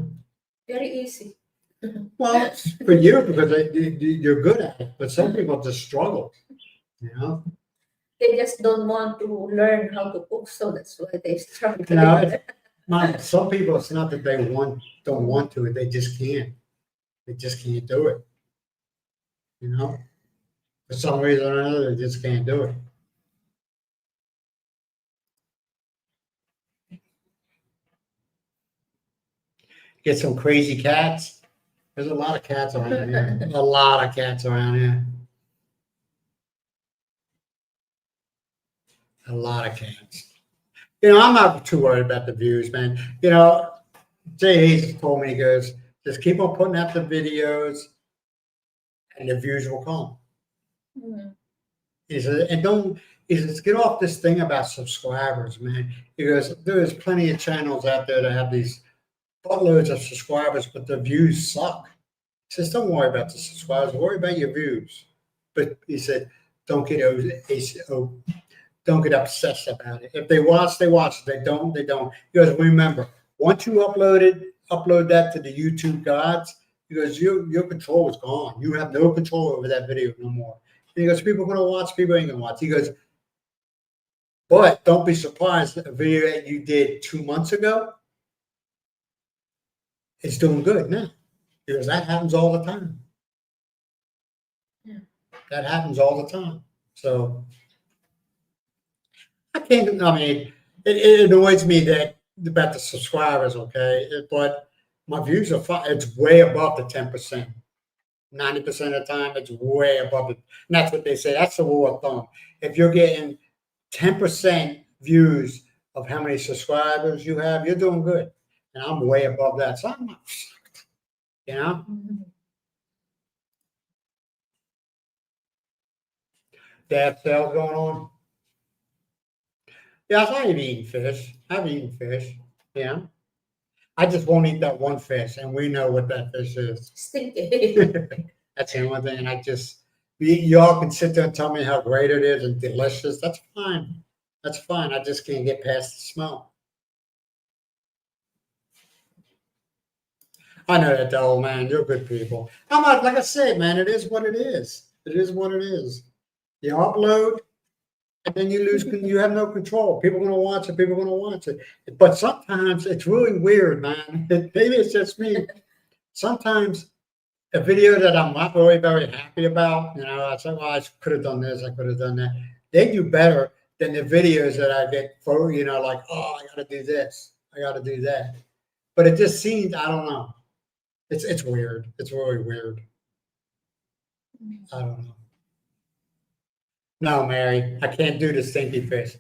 S2: Very easy.
S1: Well, it's for you because you're good at it, but some people just struggle,
S2: They just don't want to learn how to cook, so that's why they struggle.
S1: Some people, it's not that they don't want to, they just can't. They just can't do it. For some reason or another, they just can't do it. Get some crazy cats. There's a lot of cats around here. A lot of cats around here. A lot of cats. I'm not too worried about the views, man. Jay Hayes told me, he goes, just keep on putting out the videos and the views will come. Mm-hmm. He says, get off this thing about subscribers, man. He goes, there's plenty of channels out there that have these buttloads of subscribers, but the views suck. He says, don't worry about the subscribers, worry about your views. But he said, don't get obsessed about it. If they watch, they watch. If they don't, they don't. He goes, remember, once you upload that to the YouTube gods, he goes, your control is gone. You have no control over that video no more. And he goes, people are going to watch, people ain't going to watch. He goes, but don't be surprised, a video that you did 2 months ago is doing good now. Because that happens all the time. Yeah. That happens all the time. So it annoys me about the subscribers, okay? But my views are fine. It's way above the 10%. 90% of the time, it's way above it. And that's what they say. That's the rule of thumb. If you're getting 10% views of how many subscribers you have, you're doing good. And I'm way above that. So I'm not shocked. They have sales going on. Yes, I've eaten fish. Yeah. I just won't eat that one fish, and we know what that fish is.
S2: Stinky.
S1: That's the only thing. And y'all can sit there and tell me how great it is and delicious. That's fine. That's fine. I just can't get past the smell. I know that, though, man. You're good people. I'm not, like I said, man, it is what it is. It is what it is. You upload, and then you have no control. People are going to watch it. People are going to watch it. But sometimes it's really weird, man. Maybe it's just me. Sometimes a video that I'm not really very happy about, I say, well, I could have done this, I could have done that. They do better than the videos that I get for, like, oh, I got to do this, I got to do that. But it just seems, I don't know. It's weird. It's really weird. I don't know. No, Mary, I can't do the stinky fish.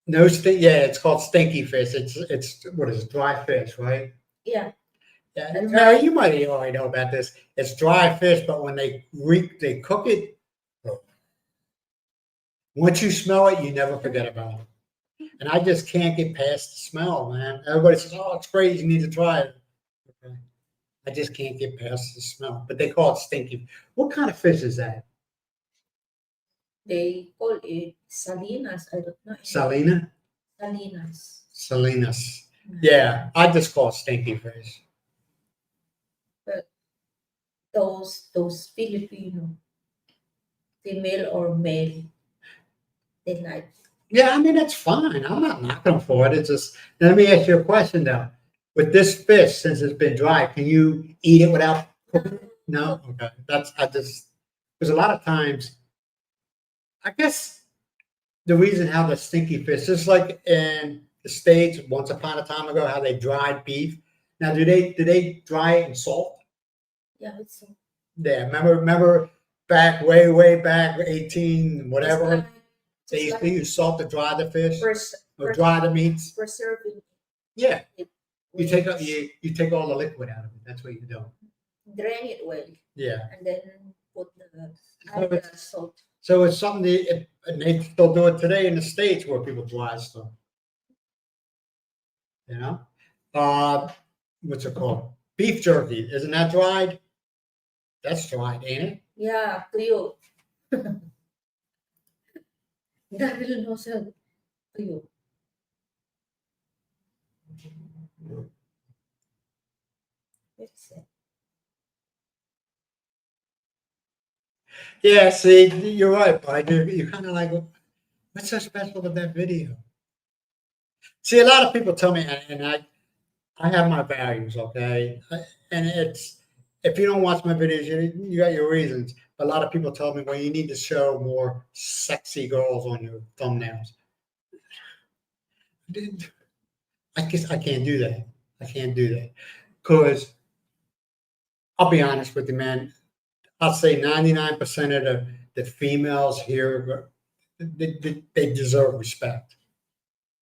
S1: No stink. Yeah, it's called stinky fish. It's what is it, dry fish, right?
S2: Yeah.
S1: Yeah,
S2: That's
S1: Mary,
S2: right.
S1: you might already know about this. It's dry fish, but when they cook it, once you smell it, you never forget about it. And I just can't get past the smell, man. Everybody says, "Oh, it's great. You need to try it." Okay. I just can't get past the smell. But they call it stinky. What kind of fish is that?
S2: They call it salinas. I don't know.
S1: Salina?
S2: Salinas.
S1: Salinas. Yeah, I just call it stinky fish.
S2: But those Filipino, female or male, they like.
S1: Yeah, I mean, that's fine. I'm not knocking them for it. It's just, let me ask you a question though. With this fish, since it's been dry, can you eat it without cooking it? No? Okay. Because a lot of times, I guess the reason how the stinky fish, just like in the States, once upon a time ago, how they dried beef. Now, do they dry it in salt?
S2: Yeah, it's
S1: Yeah, remember back way back, 18, whatever, they used to use salt to dry the fish or dry the meats.
S2: preserving.
S1: Yeah,
S2: It
S1: you take out you take all the liquid out of it. That's what you do.
S2: drain it well,
S1: Yeah.
S2: and then put
S1: So
S2: the salt.
S1: So it's something and they still do it today in the States where people dry stuff. You know, what's it called? Beef jerky. Isn't that dried? That's dried, ain't it?
S2: Yeah, tuyo. Dahil no sa tuyo. It's
S1: Yeah, see, you're right, bud. You're kind of like, what's so special about that video? See, a lot of people tell me, and I have my values, okay? And it's, if you don't watch my videos, you got your reasons. But a lot of people tell me, well, you need to show more sexy girls on your thumbnails. I guess I can't do that. I can't do that. Because I'll be honest with you, man. I'll say 99% of the females here, they deserve respect,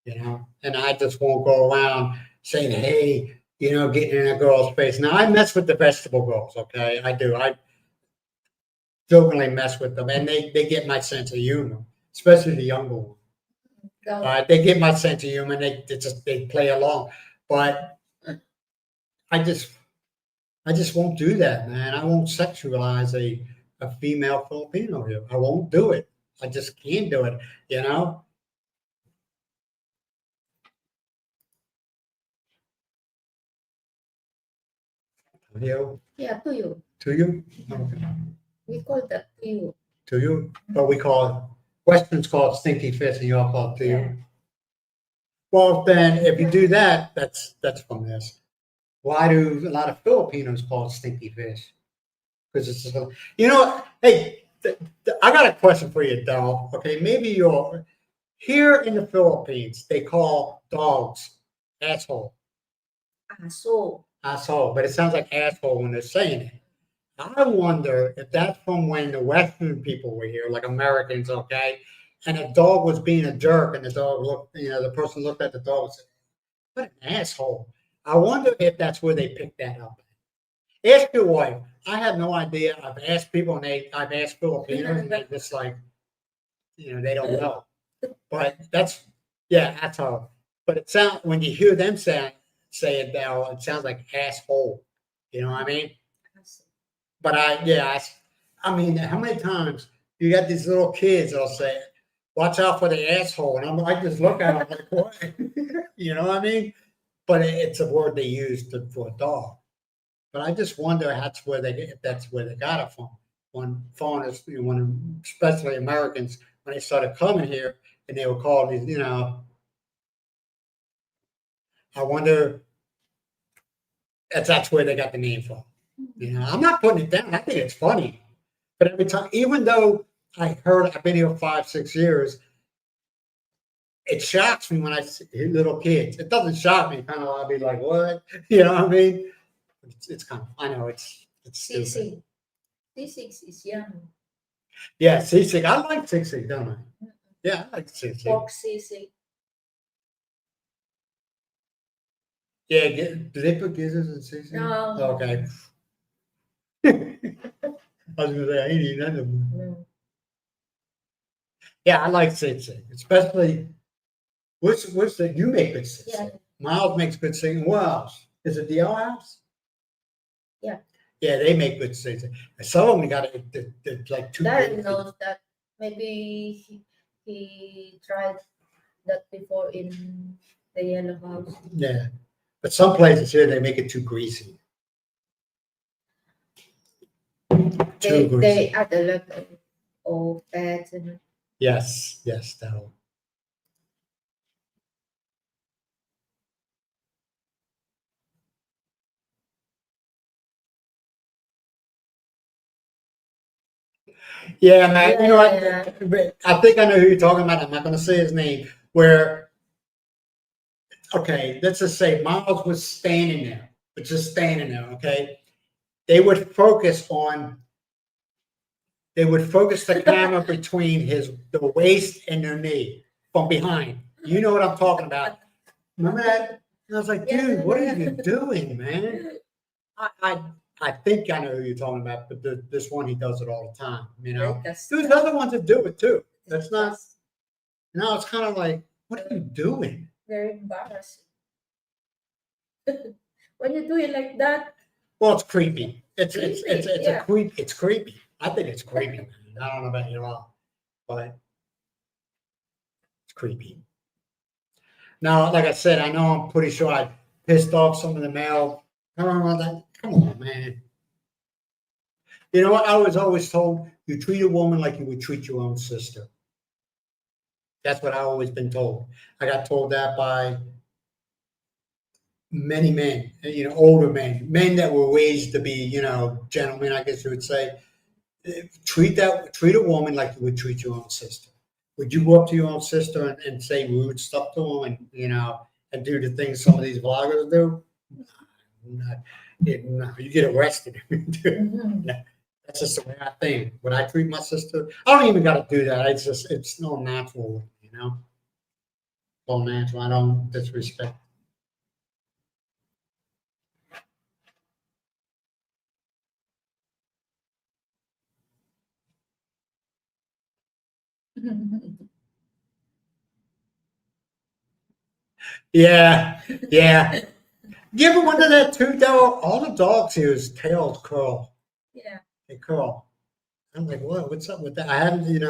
S1: and I just won't go around saying, hey, getting in a girl's face. Now, I mess with the vegetable girls, okay? I do. I jokingly mess with them, and they get my sense of humor, especially the younger ones. They get my sense of humor, and they play along. But I just won't do that, man. I won't sexualize a female Filipino here. I won't do it. I just can't do it,
S2: Yeah, tuyo.
S1: To you? Okay.
S2: We call that tuyo.
S1: To you? But we call it, Western's call it stinky fish, and you all call it to you. Well, then, if you do that, that's from this. Why do a lot of Filipinos call it stinky fish? Because it's just, hey, I got a question for you, Del. Okay, maybe you're here in the Philippines, they call dogs asshole. Asshole, but it sounds like asshole when they're saying it. I wonder if that's from when the Western people were here, like Americans, okay? And a dog was being a jerk, and the dog looked, the person looked at the dog and said, what an asshole. I wonder if that's where they picked that up. Ask your wife. I have no idea. I've asked people, and I've asked Filipinos, and they're just like, they don't know. But that's all. But it sounds, when you hear them say it now, it sounds like asshole. You know what I mean? But I mean, how many times you got these little kids that'll say, watch out for the asshole. And I just look at them like, what? You know what I mean? But it's a word they use for a dog. But I just wonder if that's where they got it from. When foreigners, when especially Americans, when they started coming here and they were called these, I wonder if that's where they got the name from. I'm not putting it down. I think it's funny. But every time, even though I've been here 5, 6 years, it shocks me when I see little kids. It doesn't shock me. Kind of, I'll be like, what? You know what I mean? It's kind of, I know it's stupid.
S2: C6 is young.
S1: Yeah, C6. I like C6, don't I? Yeah, I like C6.
S2: Pork C6.
S1: Yeah, do they put gizzards in C6?
S2: No.
S1: Okay. I was gonna say I ain't eating none of them.
S2: No.
S1: Yeah, I like C6, especially. What's the you make good C6?
S2: Yeah.
S1: Myles makes good C6. What else? Is it the L House?
S2: Yeah.
S1: Yeah, they make good C6. Some of them got like 2
S2: Darren
S1: big
S2: knows that. Maybe he tried that before in the Yellow House.
S1: Yeah, but some places here they make it too greasy.
S2: They add a lot of fats and
S1: Yes, that'll. Yeah, man. You know what? I think I know who you're talking about. I'm not going to say his name. Where, okay, let's just say Myles was standing there, but just standing there. Okay, they would focus the camera between the waist and their knee from behind. You know what I'm talking about? Remember that? And I was like, dude, what are you doing, man? I think I know who you're talking about, but this one he does it all the time. There's other ones that do it too. That's not. No, it's kind of like, what are you doing?
S2: Very embarrassing. When you do it like that.
S1: Well, it's creepy. It's a creep. It's creepy. I think it's creepy. Man. I don't know about you all, but it's creepy. Now, like I said, I know I'm pretty sure I pissed off some of the male. I don't know that. Come on, man. You know what? I was always told you treat a woman like you would treat your own sister. That's what I've always been told. I got told that by many men, older men that were raised to be, gentlemen, I guess you would say. Treat a woman like you would treat your own sister. Would you go up to your own sister and say rude stuff to them and do the things some of these vloggers do? No, you get arrested. That's just the way I think. When I treat my sister, I don't even got to do that. It's no natural, all natural. I don't disrespect. Yeah. You ever wonder that too, though? All the dogs here's tails curl.
S2: Yeah.
S1: They curl. I'm like, what's up with that? I haven't,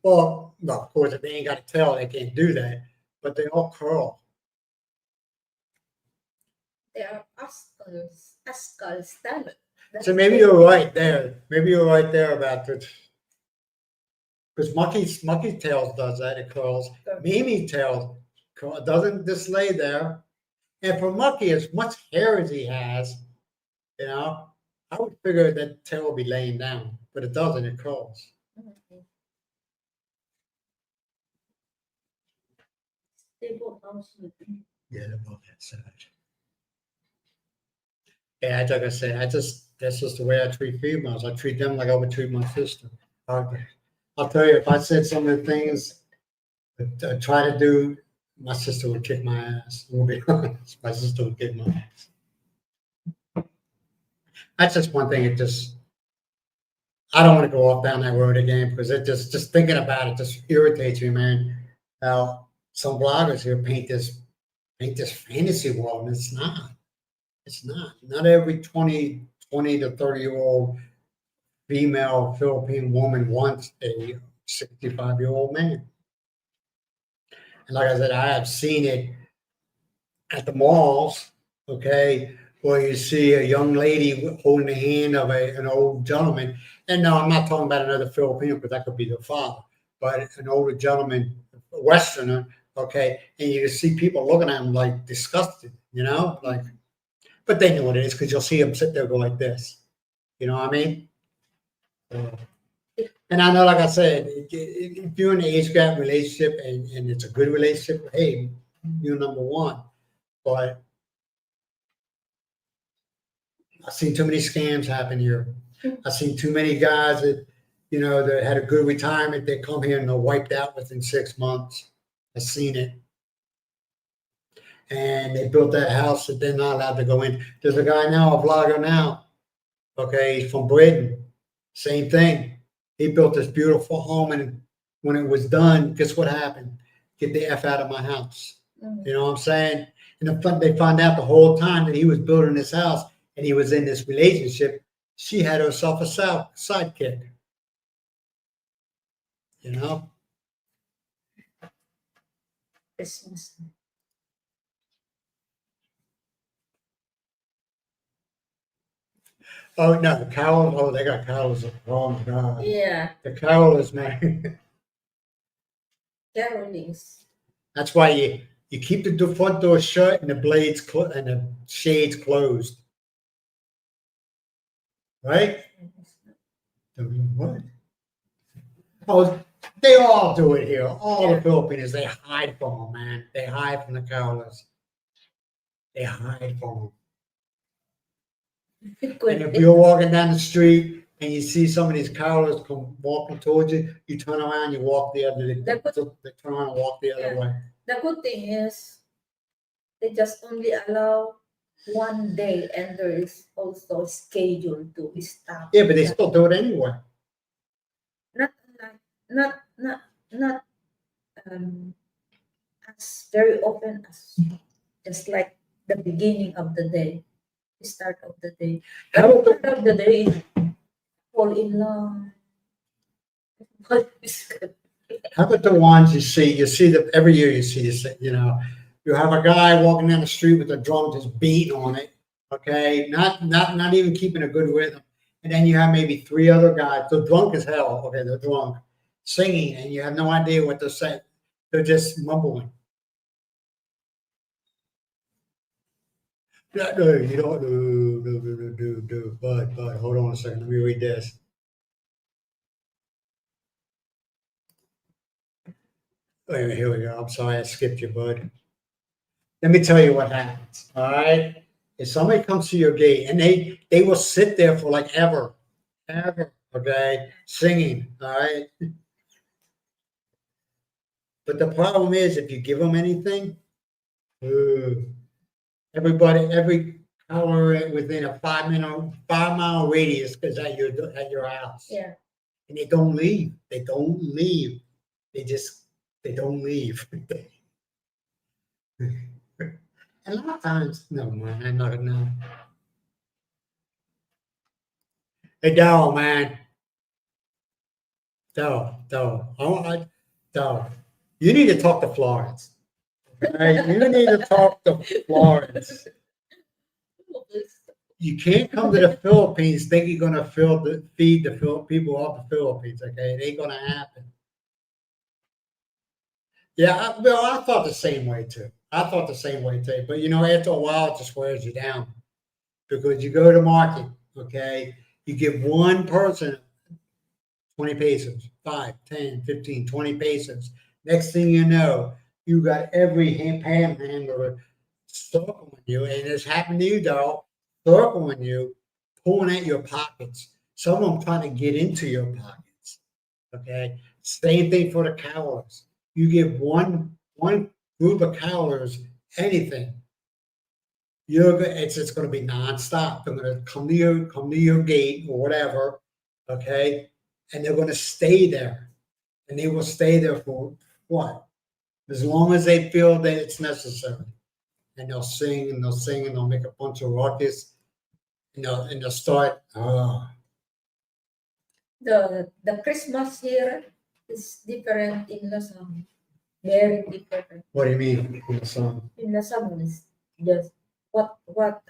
S1: well, of course, if they ain't got a tail, they can't do that. But they all curl.
S2: They are Ascal style.
S1: So maybe you're right there. Maybe you're right there about it. Because Monkey's tail does that. It curls. Mimi's tail doesn't just lay there. And for Monkey, as much hair as he has, I would figure that tail would be laying down, but it doesn't. It curls.
S2: They both also.
S1: Yeah, they're both that size. Yeah, like I said, that's just the way I treat females. I treat them like I would treat my sister. I'll tell you, if I said some of the things that I try to do, my sister would kick my ass. We'll be honest. My sister would kick my ass. That's just one thing. I don't want to go off down that road again because it just thinking about it just irritates me, man. How some bloggers here paint this fantasy world, and it's not. It's not. Not every 20 to 30-year-old female Philippine woman wants a 65-year-old man. And like I said, I have seen it at the malls, okay, or you see a young lady holding the hand of an old gentleman. And no, I'm not talking about another Filipino because that could be the father, but an older gentleman, a Westerner, okay, and you see people looking at him like disgusted, like, but they know what it is because you'll see them sit there go like this. You know what I mean? And I know, like I said, if you're in an age gap relationship and it's a good relationship, hey, you're number one. But I've seen too many scams happen here. I've seen too many guys that, that had a good retirement. They come here and they're wiped out within 6 months. I've seen it. And they built that house that they're not allowed to go in. There's a guy now, a vlogger now. Okay, he's from Britain. Same thing. He built this beautiful home, and when it was done, guess what happened? Get the F out of my house. You know what I'm saying? And they found out the whole time that he was building this house and he was in this relationship, she had herself a sidekick.
S2: Christmas.
S1: Oh, no, the cows. Oh, they got cows. Oh, God.
S2: Yeah,
S1: The cows, man.
S2: carolings.
S1: That's why you keep the front door shut and the blades and the shades closed. Right? What? Oh, they all do it here. All the Filipinos, they hide from them, man. They hide from the cows. They hide from them. And if you're walking down the street and you see some of these cows come walking towards you, you turn around, you walk the other. They turn around and walk the other way.
S2: The good thing is they just only allow one day, and there is also scheduled to stop.
S1: Yeah, but they still do it anyway.
S2: Not as very often as just like the beginning of the day, the start of the day.
S1: How about
S2: the start of the day, fall in love.
S1: How about the ones you see that every year you see, you have a guy walking down the street with a drum just beating on it, okay, not even keeping a good rhythm. And then you have maybe 3 other guys, they're drunk as hell, okay, they're drunk, singing, and you have no idea what they're saying. They're just mumbling. No, you don't do, but hold on a second, let me read this. Wait, here we go. I'm sorry, I skipped you, bud. Let me tell you what happens. All right. If somebody comes to your gate and they will sit there for like ever, okay, singing. All right. But the problem is if you give them anything, every hour within a 5-mile radius is at your house.
S2: Yeah.
S1: And they don't leave. They don't leave. They don't leave. A lot of times, no, man, I'm not gonna. Hey, Daryl, man. Daryl, you need to talk to Florence. Okay? You need to talk to Florence. You can't come to the Philippines think you're gonna feed the people of the Philippines. Okay, it ain't gonna happen. Yeah, I thought the same way too. But after a while, it just wears you down because you go to market, okay? You give one person 20 pesos, 5, 10, 15, 20 pesos. Next thing you know, you got every panhandler circling you, and it's happened to you, dog, circling you, pulling at your pockets. Some of them trying to get into your pockets, okay? Same thing for the cowers. You give one group of cowers anything, it's going to be nonstop. They're going to come to your gate or whatever, okay, and they're going to stay there, and they will stay there for what? As long as they feel that it's necessary, and they'll sing and they'll make a bunch of ruckus, and they'll start.
S2: The Christmas here is different in Luzon. Very different.
S1: What do you mean in the song?
S2: In Luzon is just what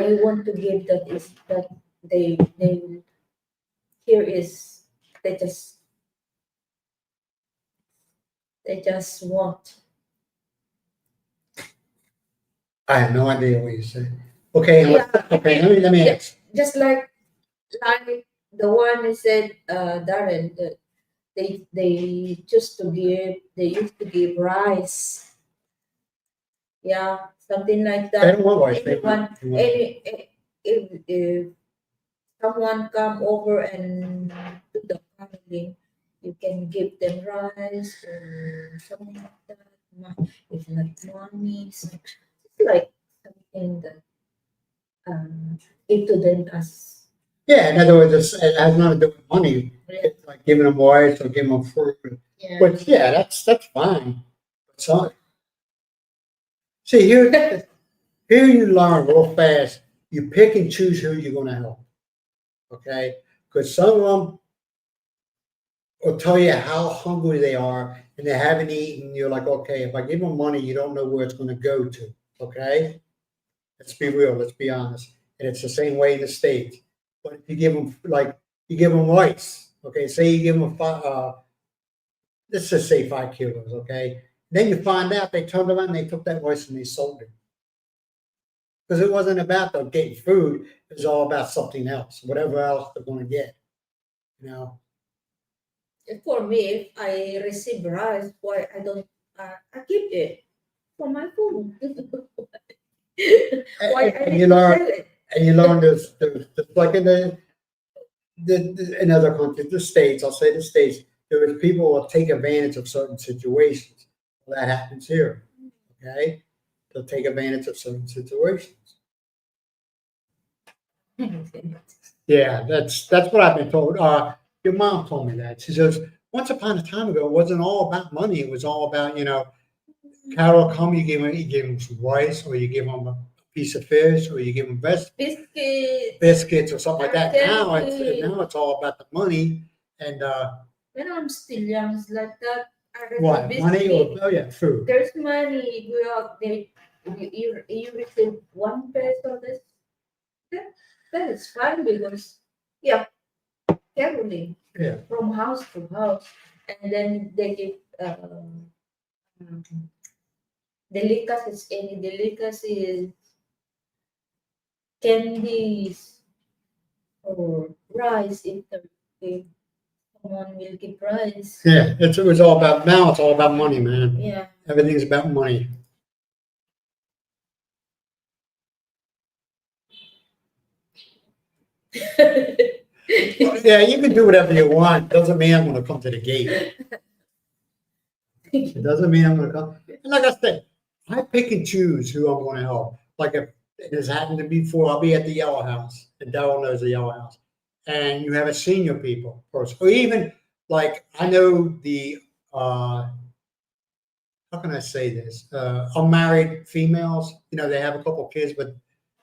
S2: you want to give, that is that they here is they just want.
S1: I have no idea what you said. Okay, and
S2: Yeah.
S1: okay, let me
S2: Yeah.
S1: ask.
S2: Just like the one who said, Darren, that they used to give rice. Yeah, something like
S1: They
S2: that.
S1: don't want rice. They
S2: Anyone,
S1: want, they want
S2: if someone come over and do the family, you can give them rice or something like that. If not money, so it's like something that give to them as,
S1: yeah, in other words, it has nothing to do with money.
S2: yeah,
S1: It's like giving them rice or giving them fruit.
S2: yeah.
S1: Which, yeah, that's fine. So, see, here you learn real fast. You pick and choose who you're going to help. Okay? Because some of them will tell you how hungry they are and they haven't eaten. You're like, okay, if I give them money, you don't know where it's going to go to. Okay? Let's be real. Let's be honest. And it's the same way in the States. But if you give them, like, you give them rice, okay? Say you give them let's just say 5 kilos, okay? Then you find out they turned around and they took that rice and they sold it. Because it wasn't about them getting food, it was all about something else, whatever else they're going to get, you know?
S2: For me, if I receive rice, why I don't, I keep it for my food. Why I
S1: And
S2: need
S1: you
S2: to
S1: learn,
S2: sell it?
S1: and you learn this, like in in other countries, the States, I'll say the States, there is people who will take advantage of certain situations. Well, that happens here, okay? They'll take advantage of certain situations. Yeah, that's what I've been told. Your mom told me that. She says, once upon a time ago, it wasn't all about money. It was all about, Carol come, you give them some rice, or you give them a piece of fish, or you give them
S2: Biscuit.
S1: biscuits or something like that.
S2: Tell
S1: Now it's all about the money and
S2: when I'm still young, it's like that. I receive
S1: what money or
S2: biscuit.
S1: oh yeah, food.
S2: There's money. We are they. You receive 1 peso. That is fine because, yeah, carefully
S1: Yeah,
S2: from house to house, and then they give um, delicacies, any delicacies, candies, or rice if someone will give rice.
S1: yeah. It was all about now. It's all about money, man.
S2: Yeah.
S1: Everything's about money. Well, yeah, you can do whatever you want. Doesn't mean I'm going to come to the gate. It doesn't mean I'm going to come. And like I said, I pick and choose who I'm going to help. Like if it has happened to me before, I'll be at the Yellow House, and Darryl knows the Yellow House, and you have a senior people person, or even like I know the how can I say this? Unmarried females, they have a couple of kids, but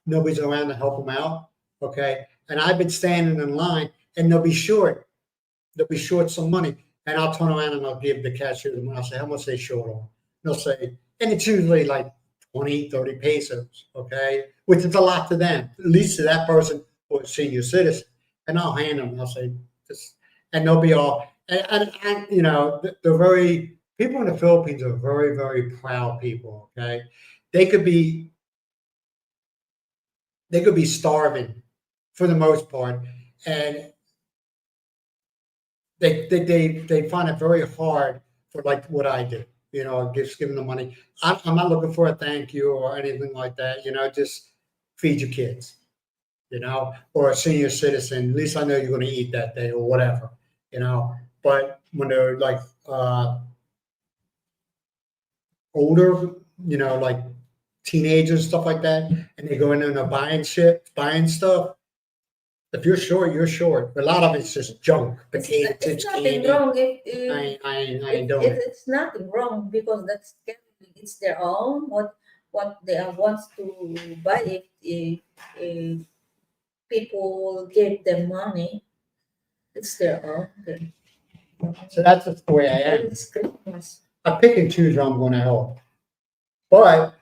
S1: nobody's around to help them out. Okay. And I've been standing in line and they'll be short. They'll be short some money. And I'll turn around and I'll give the cashier the money. I'll say, how much they short on? They'll say, and it's usually like 20, 30 pesos. Okay. Which is a lot to them, at least to that person or a senior citizen. And I'll hand them, I'll say, this, and they'll be all, and they're very, people in the Philippines are very, very proud people. Okay. They could be, starving for the most part, and they find it very hard for like what I do. Just giving them money. I'm not looking for a thank you or anything like that. Just feed your kids. Or a senior citizen. At least I know you're going to eat that day or whatever. But when they're like older, like teenagers, stuff like that, and they go in and they're buying stuff. If you're short, you're short. A lot of it's just junk, potato
S2: It's
S1: chips,
S2: nothing
S1: candy.
S2: wrong
S1: I ain't doing it.
S2: it's nothing wrong because that's it's their own what they wants to buy if people give them money, it's their own thing.
S1: So that's just the way I am.
S2: It's Christmas.
S1: I pick and choose who I'm going to help. But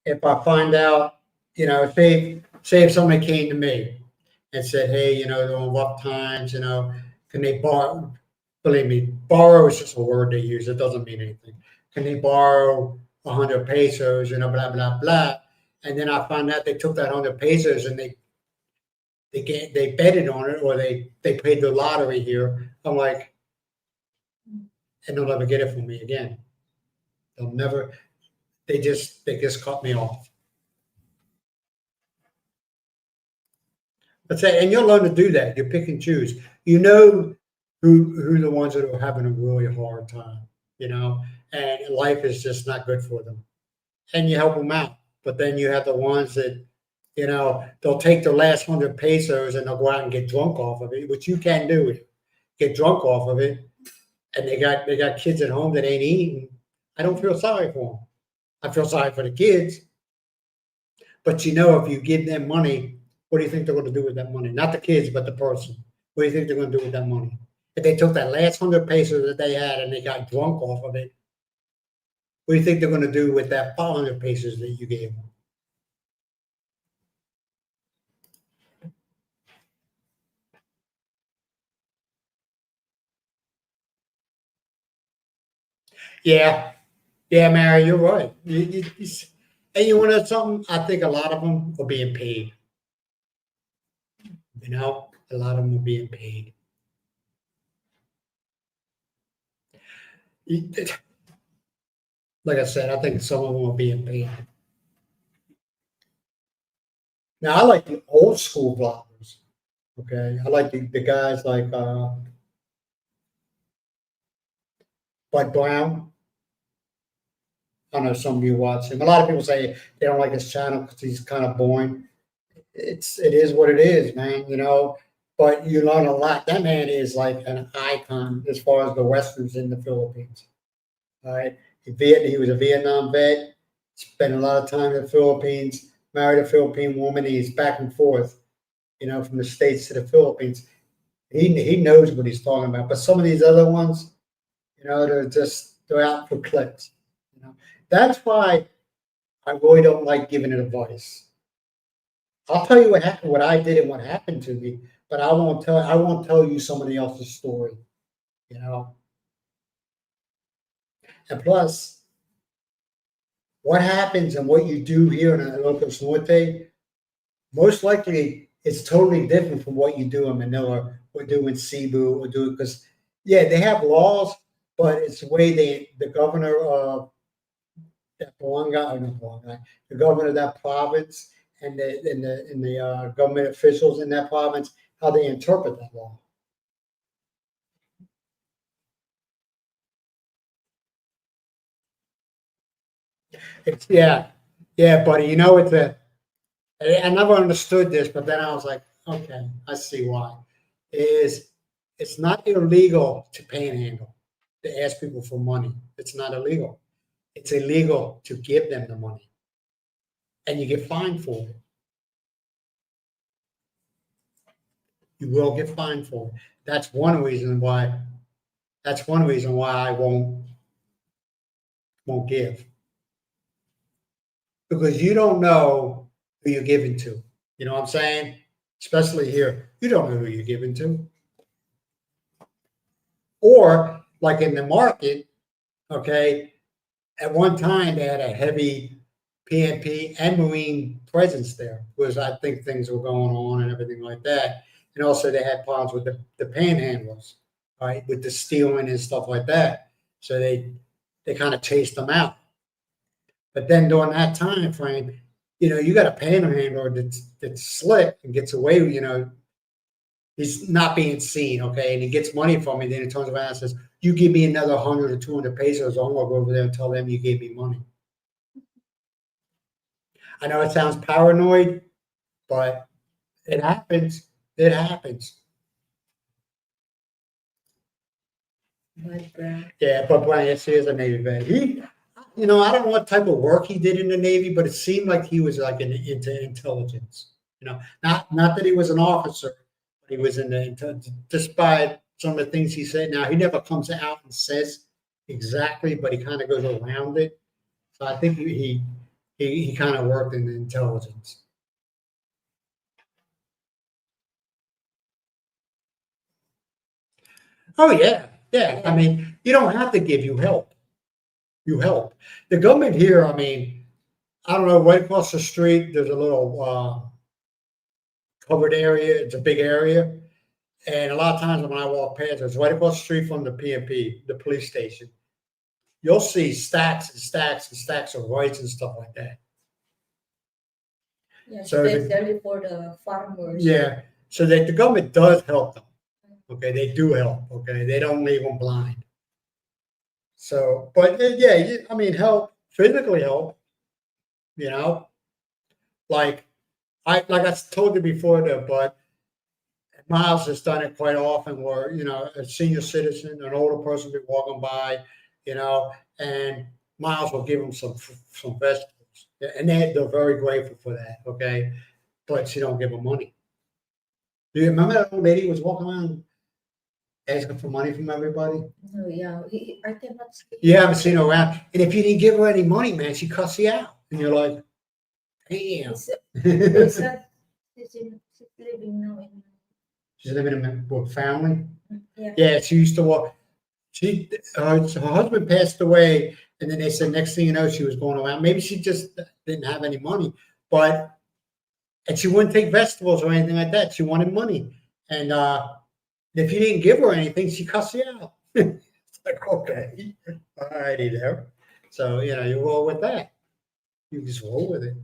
S1: if I find out, say if somebody came to me and said, hey, they're on rough times, can they borrow? Believe me, borrow is just a word they use. It doesn't mean anything. Can they borrow 100 pesos, blah, blah, blah. And then I find out they took that 100 pesos and they betted on it, or they played the lottery here. I'm like, and they'll never get it from me again. They'll never, they just cut me off. But say, and you'll learn to do that. You pick and choose. You know who the ones that are having a really hard time, and life is just not good for them. And you help them out. But then you have the ones that, they'll take their last 100 pesos and they'll go out and get drunk off of it, which you can do. Get drunk off of it, and they got kids at home that ain't eating. I don't feel sorry for them. I feel sorry for the kids. But if you give them money, what do you think they're going to do with that money? Not the kids, but the person. What do you think they're going to do with that money? If they took that last 100 pesos that they had and they got drunk off of it, what do you think they're going to do with that 500 pesos that you gave them? Yeah, Mary, you're right. And you want to know something? I think a lot of them are being paid. A lot of them are being paid. Like I said, I think some of them are being paid. Now, I like the old school vloggers. Okay, I like the guys like Bud Brown. I know some of you watch him. A lot of people say they don't like his channel because he's kind of boring. It is what it is, man. But you learn a lot. That man is like an icon as far as the westerns in the Philippines. All right, he was a Vietnam vet. Spent a lot of time in the Philippines. Married a Philippine woman. He's back and forth, from the States to the Philippines. He knows what he's talking about. But some of these other ones, they're out for clicks. That's why I really don't like giving advice. I'll tell you what happened, what I did, and what happened to me, but I won't tell you somebody else's story. And plus, what happens and what you do here in Ilocos Norte, most likely it's totally different from what you do in Manila or do in Cebu or do, because they have laws, but it's the way the governor of that barangay, or not barangay, the governor of that province and the government officials in that province, how they interpret that law. It's buddy. I never understood this, but then I was like, okay, I see why. It's not illegal to panhandle, to ask people for money. It's not illegal. It's illegal to give them the money, and you get fined for it. You will get fined for it. That's one reason why. That's one reason why I won't give, because you don't know who you're giving to. You know what I'm saying? Especially here, you don't know who you're giving to. Or like in the market, okay, at one time they had a heavy PNP and Marine presence there, because I think things were going on and everything like that. And also they had problems with the panhandlers, right, with the stealing and stuff like that. So they kind of chased them out. But then during that time frame, you got a panhandler that's slick and gets away, he's not being seen, okay, and he gets money from me. Then he turns around and says, "You give me another 100 or 200 pesos, I'm gonna go over there and tell them you gave me money." I know it sounds paranoid, but it happens. It happens. Yeah, but Brian, yes, he is a Navy vet. I don't know what type of work he did in the Navy, but it seemed like he was like into intelligence. Not that he was an officer, but he was in the, despite some of the things he said. Now, he never comes out and says exactly, but he kind of goes around it. So I think he he kind of worked in intelligence. Oh yeah, yeah. I mean, you don't have to give you help. You help. The government here, I mean, I don't know, right across the street, there's a little covered area. It's a big area. And a lot of times when I walk past, it's right across the street from the PMP, the police station. You'll see stacks and stacks and stacks of rice and stuff like that.
S2: Yeah,
S1: So
S2: especially for the farmers.
S1: Yeah. So that the government does help them. Okay. They do help. Okay. They don't leave them blind. So, but yeah, I mean, help, physically help, you know, like like I told you before though, but Miles has done it quite often where, a senior citizen, an older person will be walking by, and Miles will give them some vegetables. And they're very grateful for that, okay? But she don't give them money. Do you remember that old lady was walking around asking for money from everybody?
S2: No, yeah, I cannot see.
S1: You haven't seen her around. And if you didn't give her any money, man, she cuss you out. And you're like, damn.
S2: They said she's living now in.
S1: She's living with family.
S2: Yeah.
S1: Yeah, she used to walk. Her husband passed away, and then they said next thing you know, she was going around. Maybe she just didn't have any money, and she wouldn't take vegetables or anything like that. She wanted money, and if you didn't give her anything, she cussed you out. It's like, okay, all righty there. So you roll with that. You just roll with it.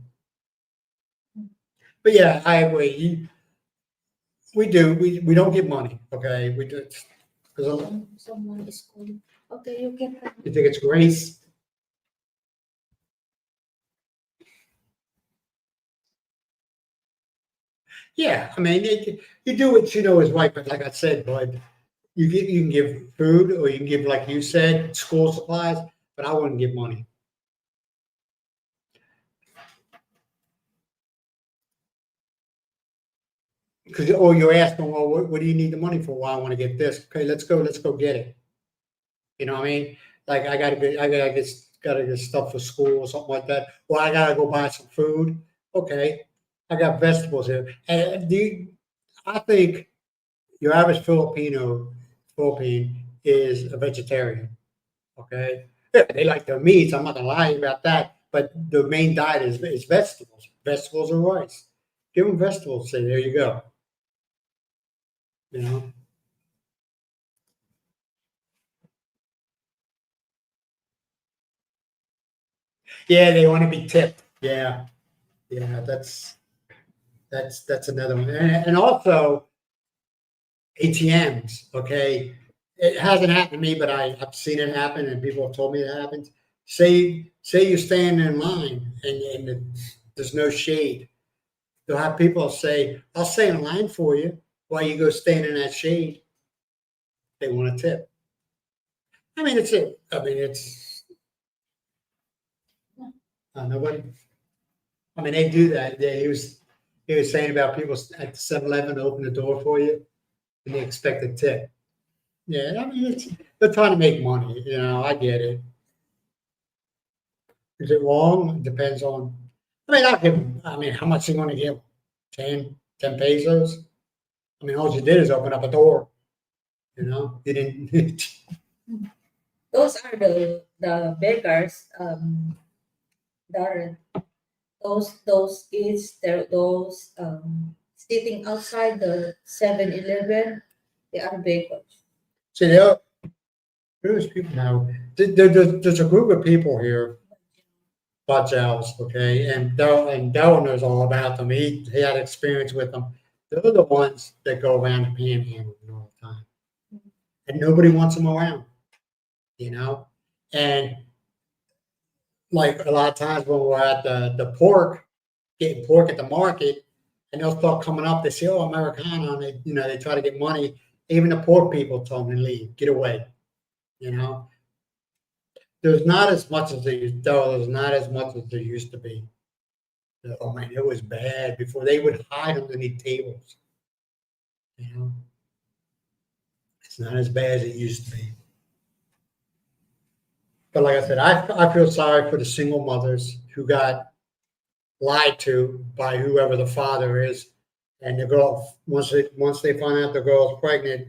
S1: But yeah, I agree. We do. We don't give money. Okay, we do. Because
S2: Someone is calling. Okay, you can.
S1: you think it's grace. Yeah, I mean, you do what you know is right, but like I said, bud, you can give food or you can give, like you said, school supplies, but I wouldn't give money. Because you're asking, well, what do you need the money for? Well, I want to get this. Okay, let's go get it. You know what I mean? Like I gotta get stuff for school or something like that. Well, I gotta go buy some food. Okay, I got vegetables here, and I think your average Philippine is a vegetarian. Okay, yeah, they like their meats. I'm not gonna lie about that, but the main diet is vegetables, vegetables or rice. Give them vegetables. Say there you go. You know. Yeah, they want to be tipped. Yeah, yeah, that's another one, and also ATMs. Okay, it hasn't happened to me, but I've seen it happen, and people have told me it happens. Say you're standing in line, and there's no shade. They'll have people say, "I'll stay in line for you while you go stand in that shade." They want a tip. I mean, it's it. I mean, it's nobody. I mean, they do that. He was saying about people at the 7-Eleven open the door for you and they expect a tip. Yeah, I mean, they're trying to make money. I get it. Is it wrong? It depends on. I mean, I'll give them. I mean, how much you going to give? 10 pesos? I mean, all you did is open up a door. You didn't.
S2: Those are the beggars. Darren. Those kids. Those sitting outside the 7-Eleven. They are beggars.
S1: See, there's people now. There's a group of people here, Badocs, okay, and Darryl knows all about them. He had experience with them. They're the ones that go around panhandling all the time, and nobody wants them around, And like a lot of times when we're at the pork, getting pork at the market, and they'll start coming up. They say, "Oh, Americano," and they try to get money. Even the poor people told them to leave, get away. There's not as much as there's not as much as there used to be. Oh man, it was bad before. They would hide underneath tables. It's not as bad as it used to be. But like I said, I feel sorry for the single mothers who got lied to by whoever the father is, and the girl once they find out the girl's pregnant,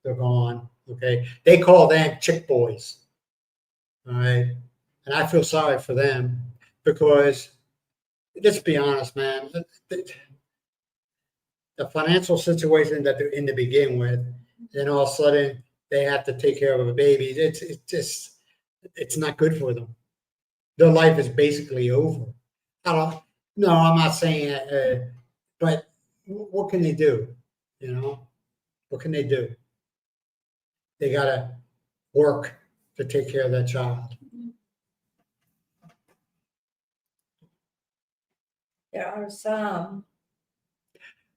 S1: they're gone. Okay, they call them chick boys. All right, and I feel sorry for them because let's be honest, man. The financial situation that they're in to begin with, then all of a sudden they have to take care of a baby. It's just it's not good for them. Their life is basically over. I don't. No, I'm not saying that, but what can they do? You know, what can they do? They gotta work to take care of that child.
S2: There are some.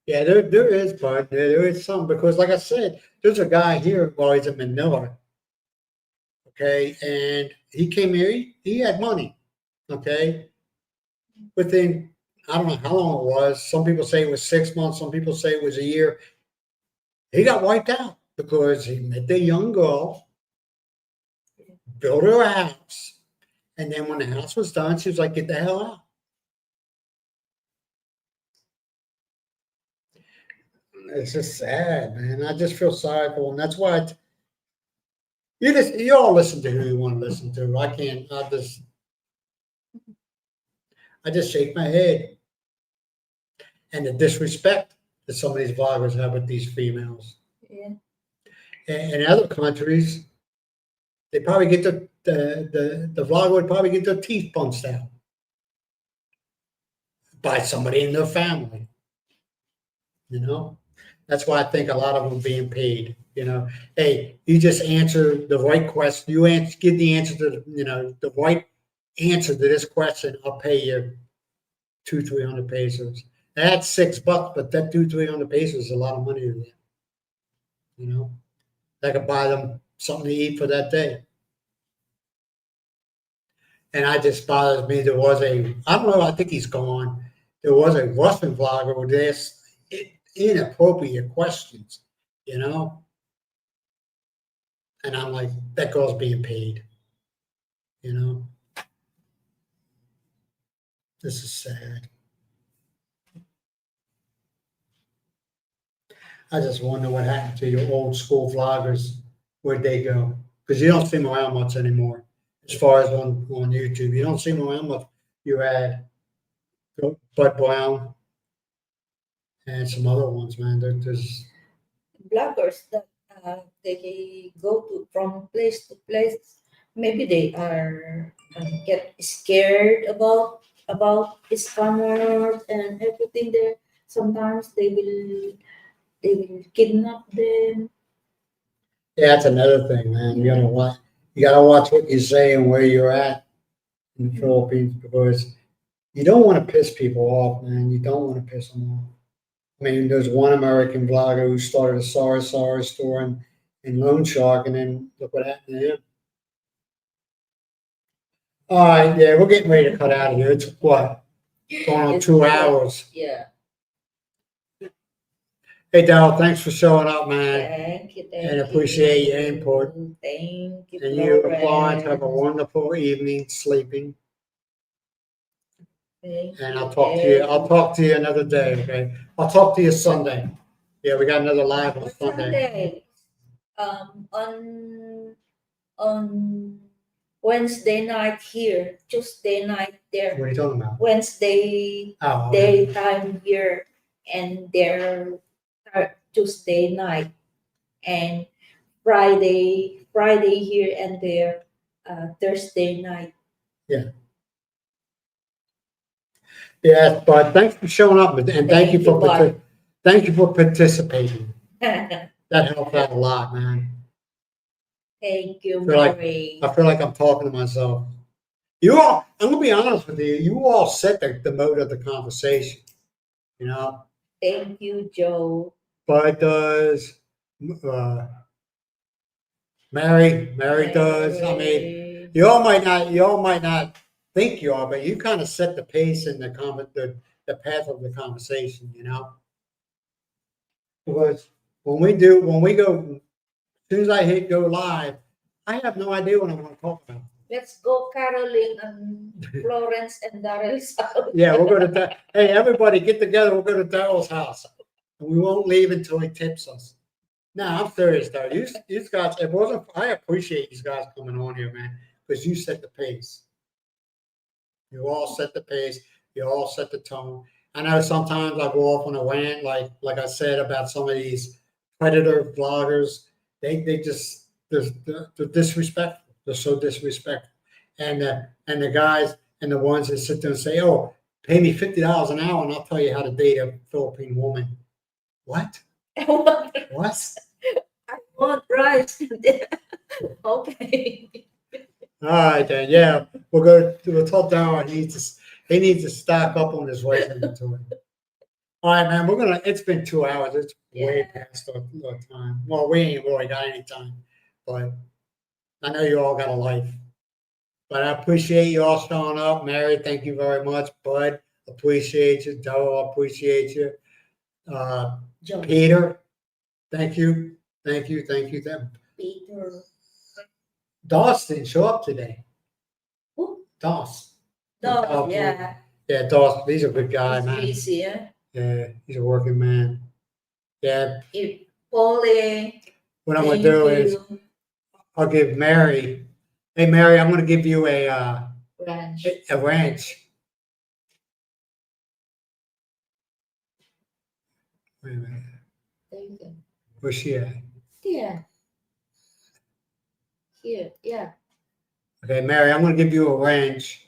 S1: Yeah, there is, but there is some because, like I said, there's a guy here. Well, he's in Manila, okay, and he came here. He had money, okay. Within I don't know how long it was. Some people say it was 6 months. Some people say it was a year. He got wiped out because he met the young girl, built her a house, and then when the house was done, she was like, "Get the hell out." It's just sad, man. I just feel sorry for him. That's why you all listen to who you want to listen to. I can't. I just shake my head and the disrespect that some of these vloggers have with these females.
S2: Yeah.
S1: In other countries, they probably get the vlogger would probably get their teeth punched out by somebody in their family. You know, that's why I think a lot of them are being paid. You know, hey, you just answer the right question. Give the answer to the right answer to this question. I'll pay you 200-300 pesos. That's $6, but that 200-300 pesos is a lot of money to them. You know, that could buy them something to eat for that day. And I just bothers me. There was I don't know, I think he's gone. There was a Russian vlogger who asked inappropriate questions, you know? And I'm like, that girl's being paid, you know? This is sad. I just wonder what happened to your old school vloggers. Where'd they go? Because you don't see them around much anymore. As far as on YouTube, you don't see them around much. You had Bud Brown and some other ones, man. There's
S2: Bloggers that they go to from place to place. Maybe they are get scared about scammers and everything there. Sometimes they will kidnap them.
S1: yeah, that's another thing, man. You gotta watch what you say and where you're at in the Philippines because you don't want to piss people off, man. You don't want to piss them off. I mean, there's one American blogger who started a sorry store in Loan Shark, and then look what happened to him. All right, yeah, we're getting ready to cut out of here. It's what? Going on
S2: It's
S1: 2 hours.
S2: Yeah.
S1: Hey, Daryl, thanks for showing up, man.
S2: Thank you.
S1: And appreciate your input.
S2: Thank you.
S1: And you,
S2: Florence.
S1: Florence, have a wonderful evening sleeping. And I'll talk to you. I'll talk to you another day. Okay. I'll talk to you Sunday. Yeah, we got another live on Sunday.
S2: On Wednesday night here, Tuesday night there.
S1: What are you talking about?
S2: Wednesday daytime here, and there Tuesday night, and Friday here and there, Thursday night.
S1: Yeah. Yes, but thanks for showing up and thank you for participating. That helped out a lot, man.
S2: Thank you,
S1: I feel like I'm talking to myself. I'm gonna be honest with you. You all set the mode of the conversation. You know.
S2: Thank you, Joe.
S1: But does Mary does. I mean, you all might not think you are, but you kind of set the pace and the path of the conversation, you know. Because when we go, as soon as I hit go live, I have no idea what I'm going to talk about.
S2: Let's go caroling on Florence and Daryl's house.
S1: Yeah, we'll go to that. Hey, everybody, get together. We'll go to Daryl's house, and we won't leave until he tips us. No, I'm serious, though. You guys, it wasn't. I appreciate you guys coming on here, man, because you set the pace. You all set the pace. You all set the tone. I know sometimes I go off on a rant, like I said about some of these predator vloggers. They just they're disrespectful. They're so disrespectful. And the guys and the ones that sit there and say, "Oh, pay me $50 an hour, and I'll tell you how to date a Philippine woman." What? What?
S2: I want rice. Okay.
S1: All right, then. Yeah, we'll talk down. He needs to stock up on his rice inventory. All right, man. It's been 2 hours. It's way past our time. Well, we ain't really got any time, but I know you all got a life. But I appreciate you all showing up. Mary, thank you very much. Bud, appreciate you. Doe, appreciate you. Peter, thank you. Them.
S2: Peter.
S1: Doss didn't show up today.
S2: Who?
S1: Doss.
S2: Dog, yeah.
S1: Yeah, Doss. He's a good guy,
S2: He's
S1: man.
S2: busy, yeah.
S1: Yeah, he's a working man. Yeah.
S2: Polly.
S1: What I'm gonna do is I'll give Mary. Hey, Mary, I'm gonna give you a
S2: ranch.
S1: A ranch. Wait a minute.
S2: There you go.
S1: Where's she at?
S2: Yeah. Here, yeah.
S1: Okay, Mary, I'm gonna give you a ranch.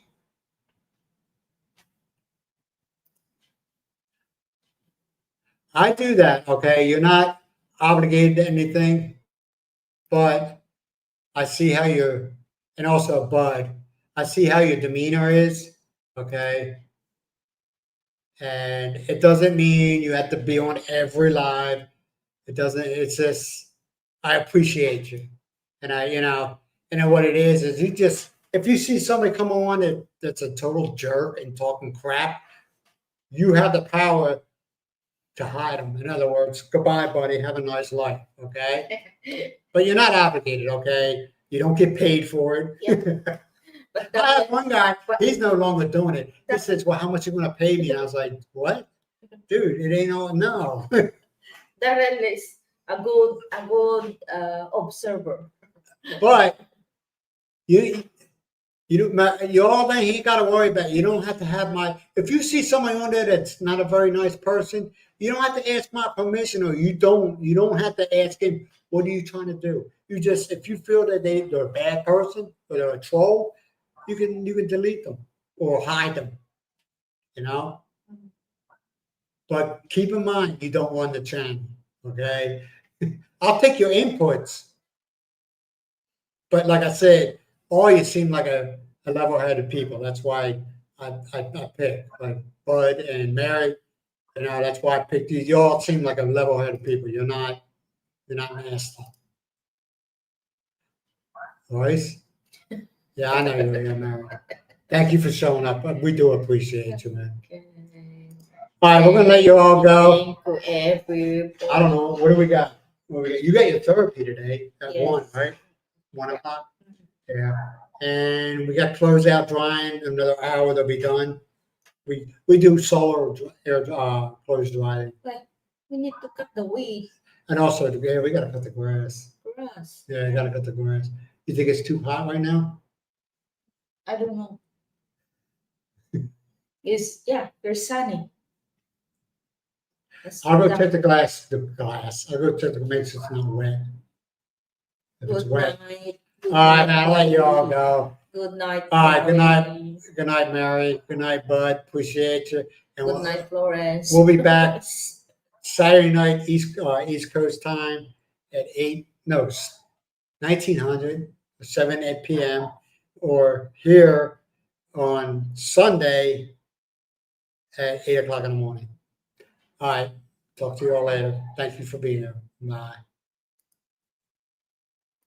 S1: I do that, okay? You're not obligated to anything, but I see how and also Bud, I see how your demeanor is, okay? And it doesn't mean you have to be on every live. It's just, I appreciate you. And and what it is if you see somebody come on that's a total jerk and talking crap, you have the power to hide them. In other words, goodbye, buddy. Have a nice life, okay? But you're not obligated, okay? You don't get paid for it.
S2: Yeah. But
S1: I have one guy, he's no longer doing it. He says, "Well, how much are you going to pay me?" And I was like, "What? Dude, it ain't all, no."
S2: Darren is a good observer.
S1: But you all that he ain't got to worry about. You don't have to have if you see somebody on there that's not a very nice person, you don't have to ask my permission, or you don't have to ask him, what are you trying to do? You just, if you feel that they're a bad person or they're a troll, you can delete them or hide them, But keep in mind, you don't run the channel, okay? I'll take your inputs. But like I said, all you seem like a level-headed people. That's why I picked like Bud and Mary. That's why I picked you. You all seem like a level-headed people. You're not nasty. Royce? Yeah, I know you're Mary. Thank you for showing up. We do appreciate you, man.
S2: Okay.
S1: All right, we're gonna let you all go.
S2: Thank you,
S1: I don't know. What do we got? You got your therapy today at 1, right? 1 o'clock. Yeah. And we got closeout drying. Another hour, they'll be done. We do solar air close drying.
S2: Like, we need to cut the weed.
S1: And also, we got to cut the grass.
S2: Grass.
S1: Yeah, you got to cut the grass. You think it's too hot right now?
S2: I don't know. There's sunny.
S1: I'll go check the glass. I'll go check to make sure it's not wet. If it's
S2: Good
S1: wet.
S2: night.
S1: All right, now I'll let you all go.
S2: Good night.
S1: All right, good night.
S2: Florence.
S1: Good night, Mary. Good night, Bud. Appreciate you. And
S2: Good night, Florence.
S1: We'll be back Saturday night, East Coast time at 1900, 7 p.m. or here on Sunday at 8 o'clock in the morning. All right. Talk to you all later. Thank you for being here. Bye.